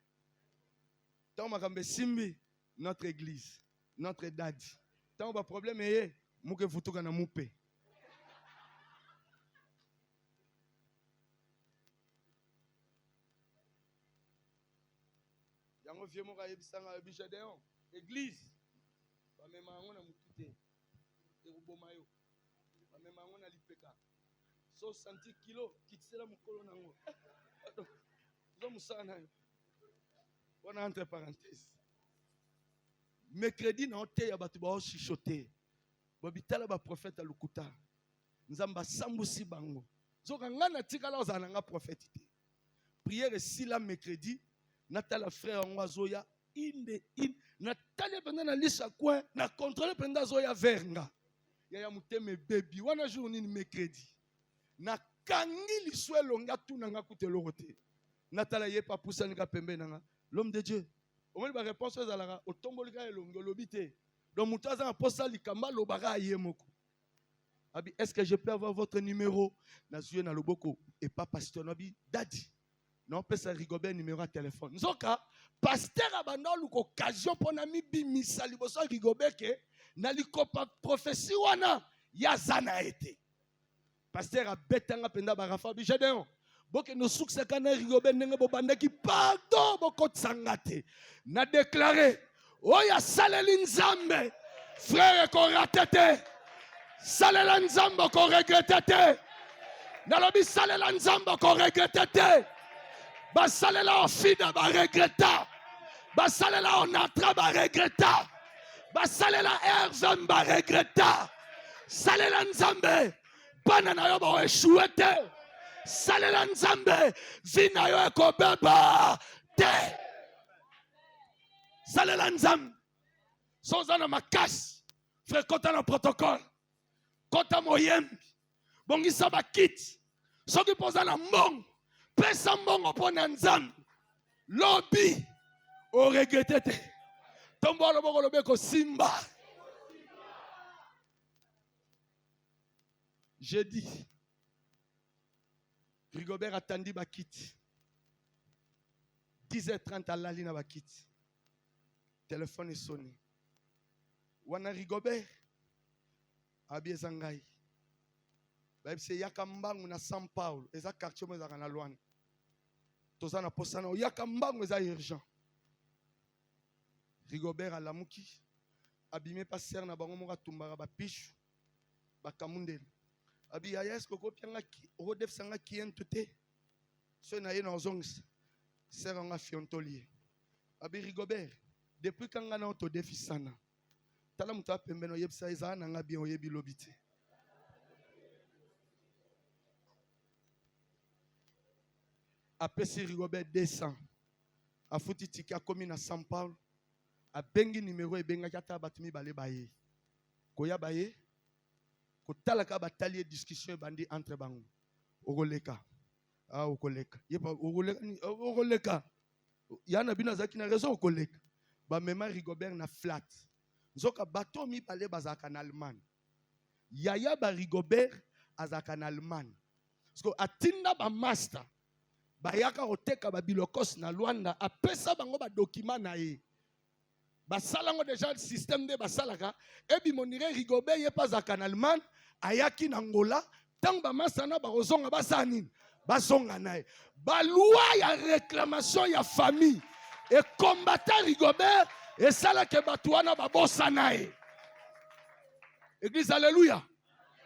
Tant makambe simbi notre église, notre daddy. Tant ba problème est muke futuka na mupe. Yango vieux mo ka yebisanga bichadeon église. Ba mema ngo na mutute. Ekuboma yo. Ba mema ngo na lipeka. 60 kilos kitsela mukolo nango. Zo musana yo. On a entre parenthèses. Mercredi na hote ya batu ba chichoter. Babitala ba prophète à lukuta. Nzamba sambusi bango. Zoka ngana tikala ozana nga prophète te. Prière sila mercredi natala frère ngwazoya inde natali pendant na lisa coin na contrôler pendant zoya verga. Ya muteme baby wana jour ni mercredi. Na kangi liswelo nga tuna nga kutelo rote. Natala ye pa poussa nga pembe nanga. L'homme de Dieu. Au moins, la réponse est à au tombeau de donc, Moutaza a posé l'ikamba l'obara yemoko. Est-ce que je peux avoir votre numéro? Nazuye na loboko et pas pasteur Nabi Daddy. Non, peut ça Rigobert numéro à téléphone. Zoka, pasteur abandon l'occasion pour nami bimisa liboso Rigobert ke na likopa prophétie wana ya zana été. Pasteur a betanga penda barafa bijadeon. Boke no succès kana Rigobert nenge bobanda ki pardon boko tsangate. Na déclaré oya saleli nzambe frère ko ratete. Salela nzambe ko regrettete. Na lobi salela nzambe ko regrettete. Ba salela ofida ba regretta. Ba salela onatra ba regretta. Ba salela erzam ba regretta. Salela nzambe bana na yo ba échouete. Salela nzambe vina yo ekobeba te. Salela nzambe sans ana makasi frère kota na protocole kota moyembi bongisa bakiti soki poza na mbongo pesa mbongo pona nzambe lobi o regrette te tombo loboko lobeko simba jeudi Rigobert attendit bakiti 10h30 à la ligne bakiti téléphone est sonné wana Rigobert abiezangai babise yaka mbangu na São Paulo eza quartier mo ezaka na Luanda tozana posana yaka mbangu eza urgent Rigobert alamuki abime passer na bango moka tumbaka ba pishu bakamundeli abi ya est-ce que kopianga ki rodef sanga kientu te so na ye na ozongisa seranga fiontolier abi Rigobert depuis kanga na to defisana tala muta pembeno yebisa eza na nga bien oyebi lobite apesi Rigobert 200 afuti tiki akomi na São Paulo abengi numéro ebengaki ata bato mibale baye koya baye kotalaka batali discussion bandi entre bango okoleka okoleka yepa okoleka yana bino azaki na raison okoleka ba mema Rigobert na flat nzoka bato mibale bazaka na Allemagne yaya ba Rigobert azaka na Allemagne parce que atinda ba master bayaka oteka ba bilokos na Luanda apesa bango ba document na ye basalango déjà le système de basalaka ebi monire Rigobert ye pas azaka na Allemagne ayaki na Angola tant ba masana ba ozonga basani basonga nae ba loi ya réclamation ya famille et combattant Rigobert et ça là que batouana ba bossa nae église alléluia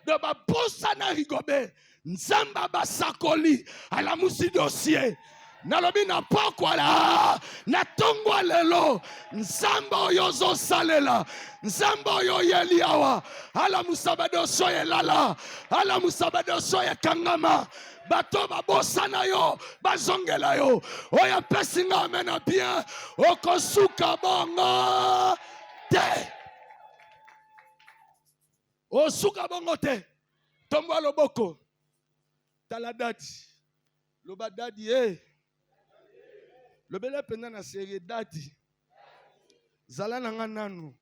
de ba bossa na Rigobert nzamba basakoli ala musi dossier nalobi na pokwala na tongwa lelo nzamba oyozo salela nzamba oyo yeli awa ala musabado soye lala ala musabado soye kangama bato babosana yo bazongela yo oya pesinga amena bien okosuka bongo te osuka bongo te tombo loboko tala dadi loba dadi le bel pendant la série dadi zala nanga nanu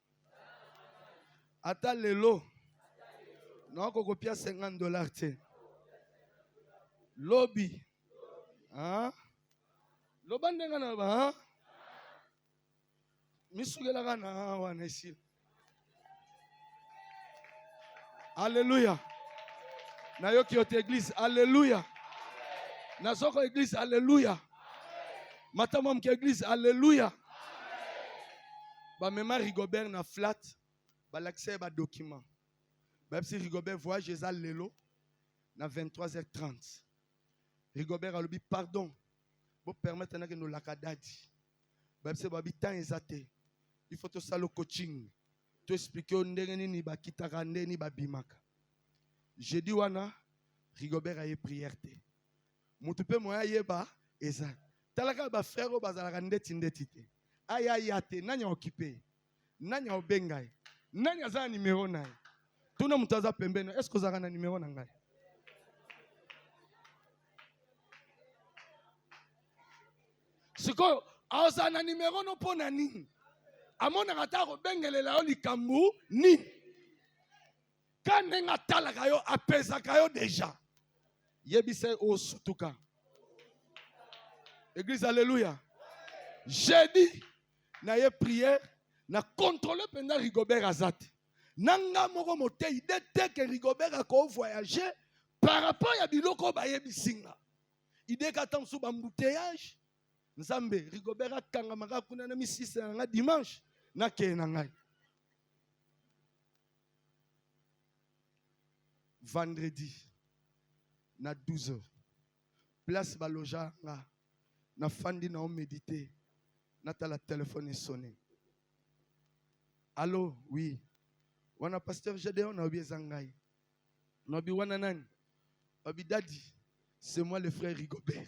ata lelo na ko kopia $50 te lobi loba ndenga na ba Alléluia. Nayoki yote église. Alléluia. Nazoko église. Alléluia. Matamam ki église. Alléluia. Ba mema Rigobert na flat. Ba l'accès ba document. Ba si Rigobert voyage eza lelo na 23h30. Rigobert a lui pardon. Pour permettre que nous lakadadi. Ba si ba bitan ezate. Il faut to salo coaching. To expliquer ndenge nini ba kitaka ndeni ba bimaka. J'ai dit wana Rigobert a eu prière te. Mutu pe moya yeba eza. Talaka ba frère o bazalaka ndeti ndeti te. Aya yate nanya occupé. Nanya obengai. Nanya za numéro na. Tuna mutaza pembeni. Est-ce que ozaka na numéro na ngai? Siko aoza na numéro no pona nini? Amona kata ko bengelela yo likambu ni. Kanenga talaka yo apesaka yo déjà. Yebise o sutuka. Église alléluia. J'ai dit na ye prière na contrôler pendant Rigobert azat. Nanga moko mote ide te que Rigobert a ko voyager par rapport à biloko ba yebisinga. Ide ka tam sou ba embouteillage. Nzambe Rigobert akanga maka kuna na misisi na dimanche na ke na ngai. Vendredi na 12h. Place baloja nga na fandi na méditer. Nata la téléphone est sonné. Allô, oui. Wana pasteur Gédéon na obi zangai. Na obi wana nani? Obi dadi. C'est moi le frère Rigobert.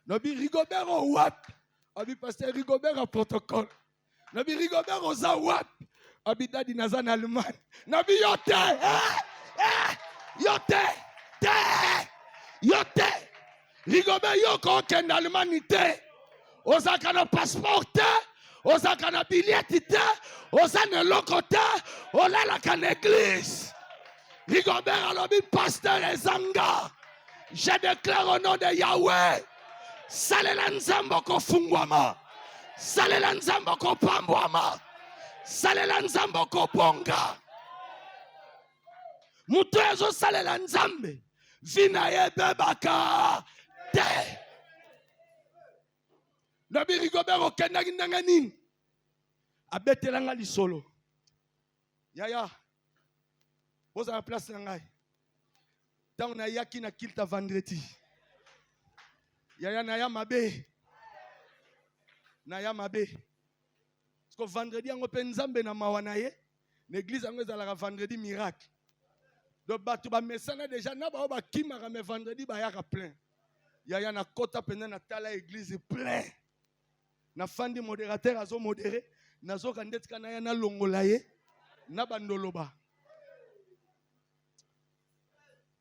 Na obi Rigobert au wap. Obi pasteur Rigobert au protocole. Na obi Rigobert au za wap. Obi dadi na zan Allemagne. Na obi yote. Yote. Yote. Rigobert yoko ken Allemagne te. Osaka na passeport te, osaka na billet te, osaka na loko te, olala ka l'église. Rigobert alobi pasteur ezanga. Je déclare au nom de Yahweh. Salela nzambo ko fungwama. Salela nzambo ko pambwama. Salela nzambo ko bonga. Mutu ezo salela nzambe. Vina yebebaka te. Nabi Rigobert okendaki ndanga nini? Abetelanga lisolo. Yaya. Posa la place na ngai. Tant na yaki na kilta vendredi. Yaya na ya mabe. Na ya mabe. Parce que vendredi yango pe nzambe na mawana ye. L'église yango ezalaka vendredi miracle. Donc batu ba mesana déjà na ba kimaka me vendredi ba yaka plein. Yaya na kota pena na tala église plein. Na fandi modérateur azo modéré nazo kandetika na ya na longola ye na bandoloba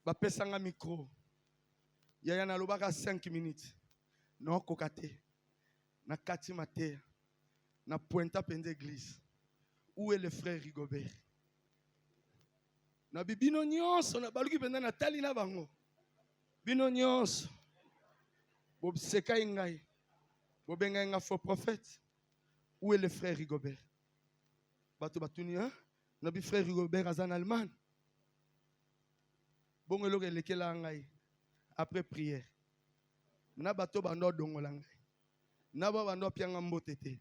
ba pesanga micro yaya na lobaka 5 minutes na kokate na kati mater na pointa pende église où est le frère Rigobert na bibino nyonso na baluki penda na tali na bango bino nyonso bob sekai ngai un faux prophète. Où est le frère Rigobert? Bato batuni hein? Nabi frère Rigobert azan Allemagne. Bon eloge lekela ngai. Après prière. Na bato bando dongola ngai. Na ba bando pianga mbotete.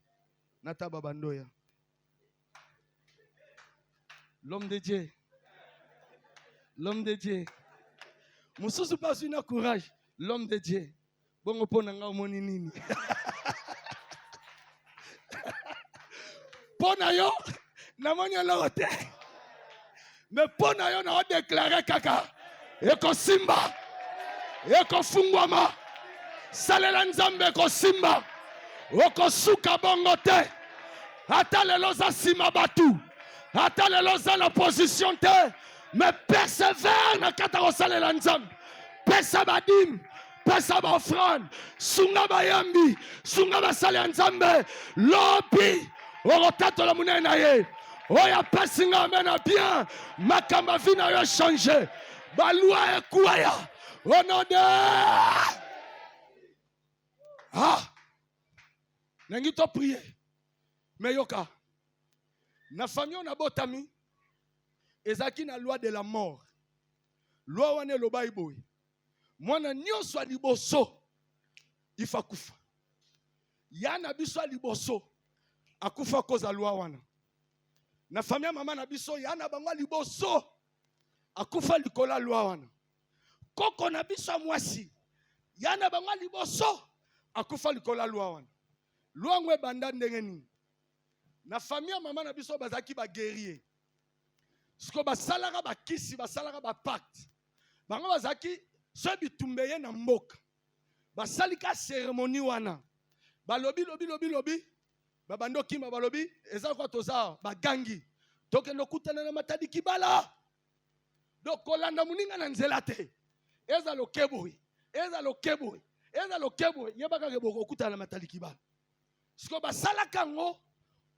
Na taba bando ya. L'homme de Dieu. L'homme de Dieu. Mususu pas une courage. L'homme de Dieu. Bon opona nga omoni nini. Pona yo na moni lote. Mais pona yo na déclarer kaka. Eko simba. Eko fungwama. Salela nzambe eko simba. Oko suka bongo te. Ata lelo za sima batu. Ata lelo za la position te. Mais persévère na kata ko salela nzambe. Pesa badim. Pesa ba offrande. Sunga bayambi. Sunga basale nzambe. Lobi. Orotato la muna na ye. Oya pasinga mena bien. Makamba vina yo changer. Balua e kuaya. Au nom de Nengi to prier. Mais yoka. Na famille on a botami. Ezaki na loi de la mort. Loi wane lo Bible. Mwana nyonso liboso ifa kufa. Yana biso liboso akufa koza loi wana. Na famille mama na biso yana bango liboso akufa likola loi wana. Koko na biso mwasi yana bango liboso akufa likola loi wana. Loi ngwe banda ndenge nini. Na famille mama na biso bazaki ba guerrier. Siko basalaka ba kisi basalaka ba pacte. Bango bazaki so bitumbeye na mboka. Basalika cérémonie wana. Balobi lobi. Babando kima balobi eza kwa toza bagangi. Toke no kutana na matadi kibala. Do kolanda muninga na nzela te. Eza lo keboi. Yebaka keboko kutana na matadi kibala. Siko basalaka ngo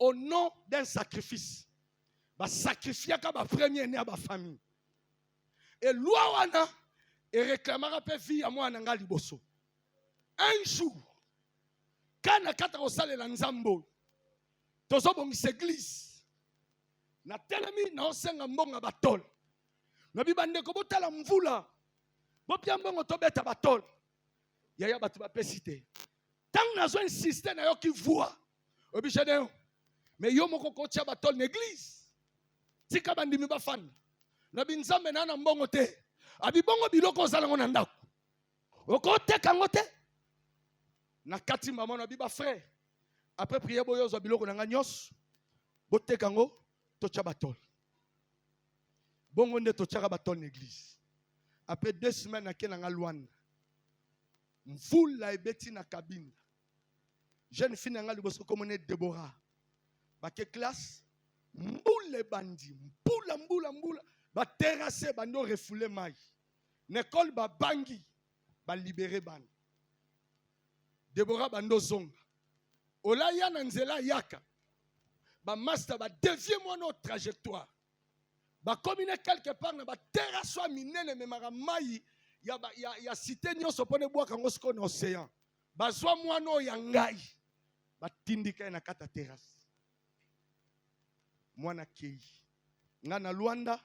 au nom d'un sacrifice. Ba sacrifier ka ba premier né à ba famille. Et loi wana et réclamera pe vie à moi nanga liboso. Un jour kana kata osale la nzambo. Tozo bongisa église. Na telemi na osenga mbonga batol. Na bibande ko botala mvula. Bopia mbongo tobeta batol. Yaya batu ba pesite. Tant na zo insister na yo ki voix. Obishadeo. Mais yo moko ko tia batol l'église. Tika bandimi bafana. Na binzambe na mbongo te. Abi bongo biloko zala ngona ndako. Oko teka ngote. Na kati maman na biba frère. Après prier boyo zo biloko na nganyos. Boteka ngo to tia batol. Bongo nde to tia batol l'église. Après 2 semaines na kena ngaluana. Mvula ebeti na cabine. Jeune fille nga liboso komone Deborah. Ba ke classe Mboule bandi, mbula, ba terrasse bando refoulé mai. N'école ba bangi, ba libéré ban. Deborah bando zonga. Ola ya nanzela yaka. Ba master ba dévier moi notre trajectoire. Ba commune quelque part na ba terrasse wa minene me mara mai ya cité nyonso pone bois kango sko na océan. Ba zwa moi no yangai. Ba tindika na kata terrasse. Mwana kei nga na Luanda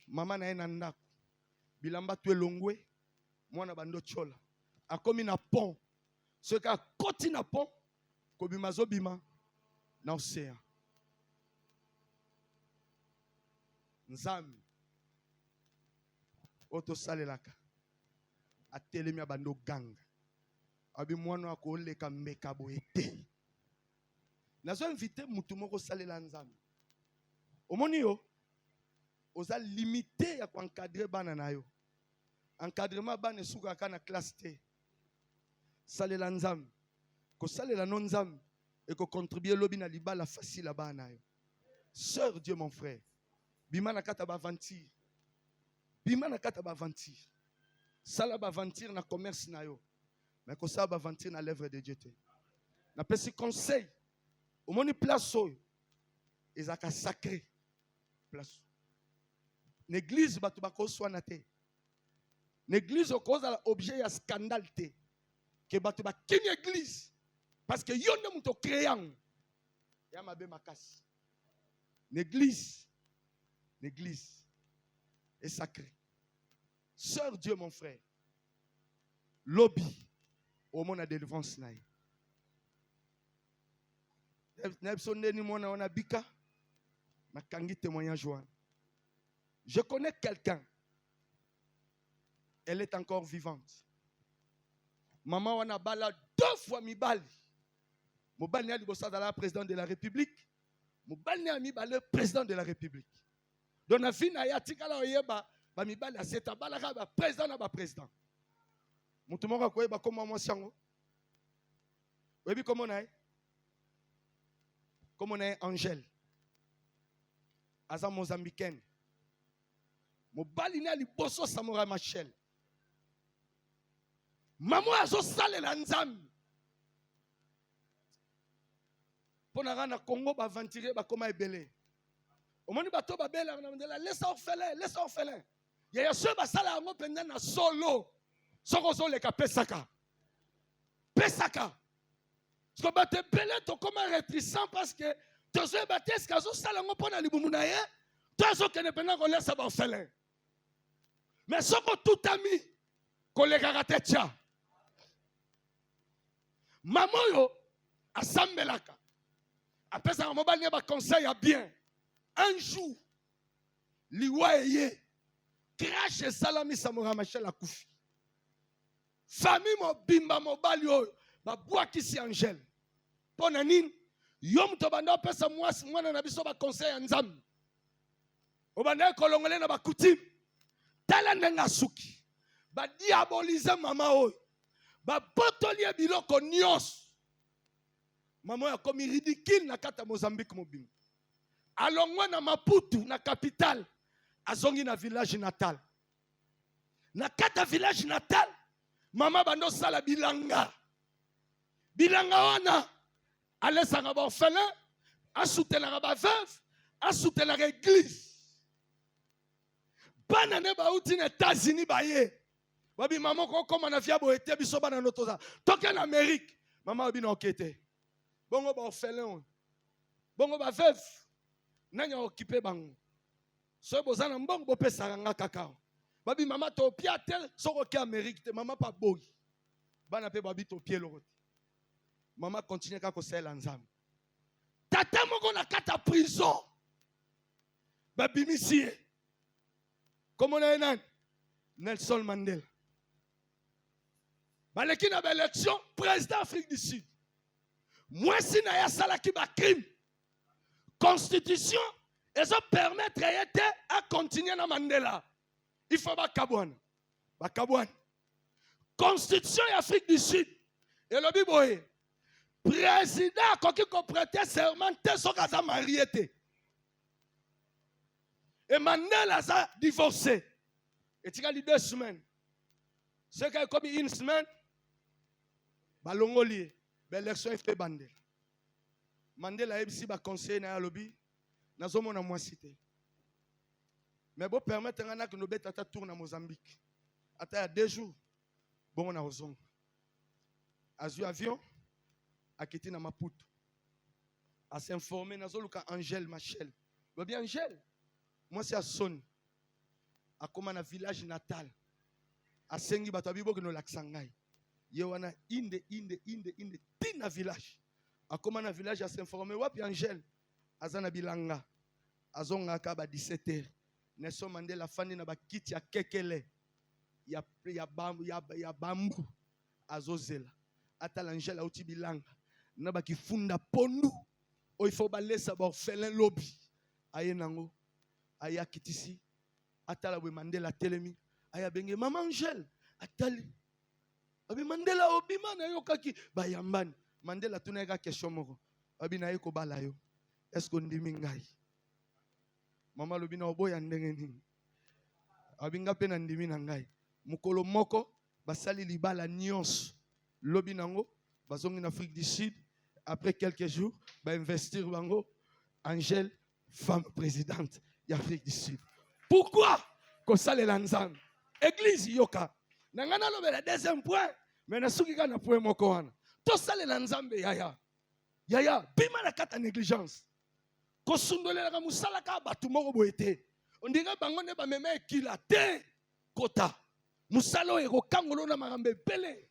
mama na ena ndako bilamba tu elongwe mwana bando chola akomi na pont ce ka koti na pont ko bima zo bima na océan nzambi oto salelaka atelemi bando ganga abi mwana ko leka mbeka boete nazo inviter mutu moko salela nzambi. Omoni yo, oza limité ya ko encadrer bana na yo. Encadrement bana suka kana classe T. Salela nzambe. Ko salela non nzambe et ko contribuer lobi na libala facile bana yo. Sœur Dieu mon frère. Bima na kata ba aventure. Sala ba aventure na commerce na yo. Mais ko sala ba aventure na l'œuvre de Dieu te. Na pesi conseil. Omoni place oyo. Ezaka sacré. Place. L'église batu bako swana te. L'église cause objet ya scandale te. Que batu ba kini église parce que yonde muto créant ya mabe makasi. L'église est sacrée. Sœur Dieu mon frère. Lobby au monde de délivrance naï. Nebsonde ni mona ona bika. Ma kangi témoignage. Je connais quelqu'un. Elle est encore vivante. Maman wana bala 2 fois mi bali. Mo bali ali bossa la président de la République. Mo bali ami bala président de la République. Donc na fina ya tikala oyeba ba mi bali aseta bala ka ba président na ba président. Mutu moko ko yeba comment moi sango. Webi comment na Comme on est Angèle. Aza Mozambicaine. Mo balina li bosso Samoura Machel. Maman azo sale la nzambi. Pona rana Congo ba aventurer ba koma ebele. Omoni bato ba bela na laisse orphelin. Ya ceux ba sala ngo penda na solo. Soko zo le ka pesaka. que bato ebele tokoma rétrécissant parce que tozoyeba te eske azosala yango mpo na libumu na ye to azokende mpena kolesa baorphelin. Mais soki otutami kolekaka te tya mama oyo asambelaka apesaka mobali ne baconseil ya bien. Un jour liwa eye crash esalami Samora Machel akufi. Famille mobimba mobali oyo babwakisi Angèle mpo na nini? Yo moto obanda opesa mwana na biso baconseil ya Nzambe, obanda kolongole na bakutime. Tala ndenge asuki badiabolize mama oyo, babotoli ye biloko nyonso. Mama oyo akomi ridicule na kati ya Mozambique mobimba. Alongwe na Maputo na capitale, azongi na village natal. Na kati ya village natal mama bando sala bilanga. Bilanga wana alesanga ba orphelin, asoutenaka ba veuve, asoutenaka église. Bana ne ba uti na États-Unis baye. Babi maman ko koma na fiabo ete biso bana notoza. Toke na Amérique, mama obi na okete. Bongo ba orphelin. Bongo ba veuve. Nanya occupé bango. So bozana mbongo bo pesa nga kakao. Babi mama to piate soko ke Amérique te mama pa boy. Bana pe babi to pied loro. Mama continue ka ko sela Nzambe. Tata moko na kata prison. Babi misie. Comment on a Nelson Mandela. Baleki na élection président Afrique du Sud. Moi si na ya sala ki ba crime. Constitution et ça permettre à continuer na Mandela. Il faut ba kabouane. Ba kabouane. Constitution Afrique du Sud. Et le biboye. Président koki ko prêter serment te sokaza marié te. Et Mandela a divorcé. Et tu as dit 2 semaines. Ce qui a comme une semaine, Balongoli, l'élection est fait Mandela. Mandela a ici conseiller na lobby, na zomo na moi cité. Mais bon permettre que nous bêtes à tourner à Mozambique. Attends 2 jours, bon on a ozong. Azu avion, a quitté na Maputo. A s'informer na zoluka Angèle Machel. Bien Angèle. Moi, c'est à Son. À comment na village natal. À Sengi Batabibo que nous l'axangai. Yewana inde, tina village. À comment na village à s'informer. Wapi Angèle. Azana bilanga. Azonga kaba 17h. Nelson Mandela fani na bakiti ya kekele. Ya bambu. Azozela. Ata l'Angèle a uti bilanga. Na baki funda pondu. O il faut balesa ba orphelin lobby. Aye nango. Aya kitisi atala we Mandela telemi aya benge mama Angèle atali abi Mandela obima na yo kaki bayambani Mandela tuneka question moko abi na yeko bala yo est-ce qu'on ndimi ngai mama lobina oboya ndenge nini abi nga pe na ndimi na ngai mukolo moko basali libala nyonso lobi nango bazongi na Afrique du Sud après quelques jours ba investir bango Angèle femme présidente d'Afrique du Sud. Pourquoi? Comme ça les lanzam. Église yoka. Nangana lo le deuxième point. Mais na suki kana point moko wana. To ça les lanzam yaya. Yaya bima na kata négligence. Ko sundolela ka musala ka batu moko boete. On dirait bango ne ba meme kila te kota. Musala oyo ko kangolo na marambe pele.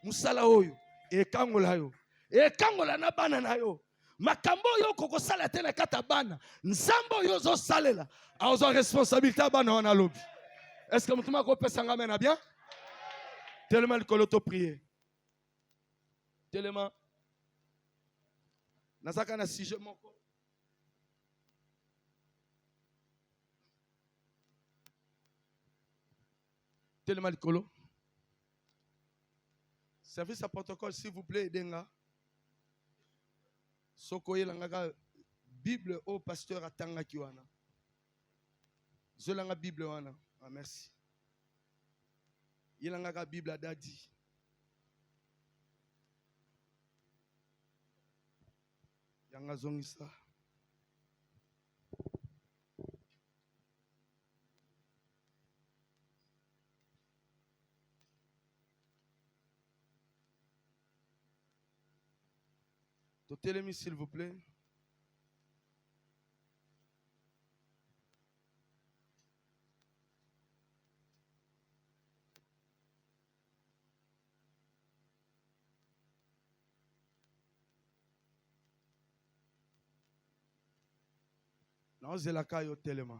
Musala oyo e kangola yo. E kangola na bana na yo. Makambo yo koko sala te na kata bana nzambo yo zo salela a ozo responsabilité bana wana lobi. Est-ce que mutuma ko pesa ngame na bien tellement le koloto prier tellement nazaka na sujet moko tellement le kolo service à protocole s'il vous plaît denga. Soko yelanga Bible au pasteur atanga kiwana. Zolanga Bible wana. Ah merci. Yelanga Bible adadi. Yanga zongisa. Totelemi, s'il vous plaît. Naozelaka yo telema.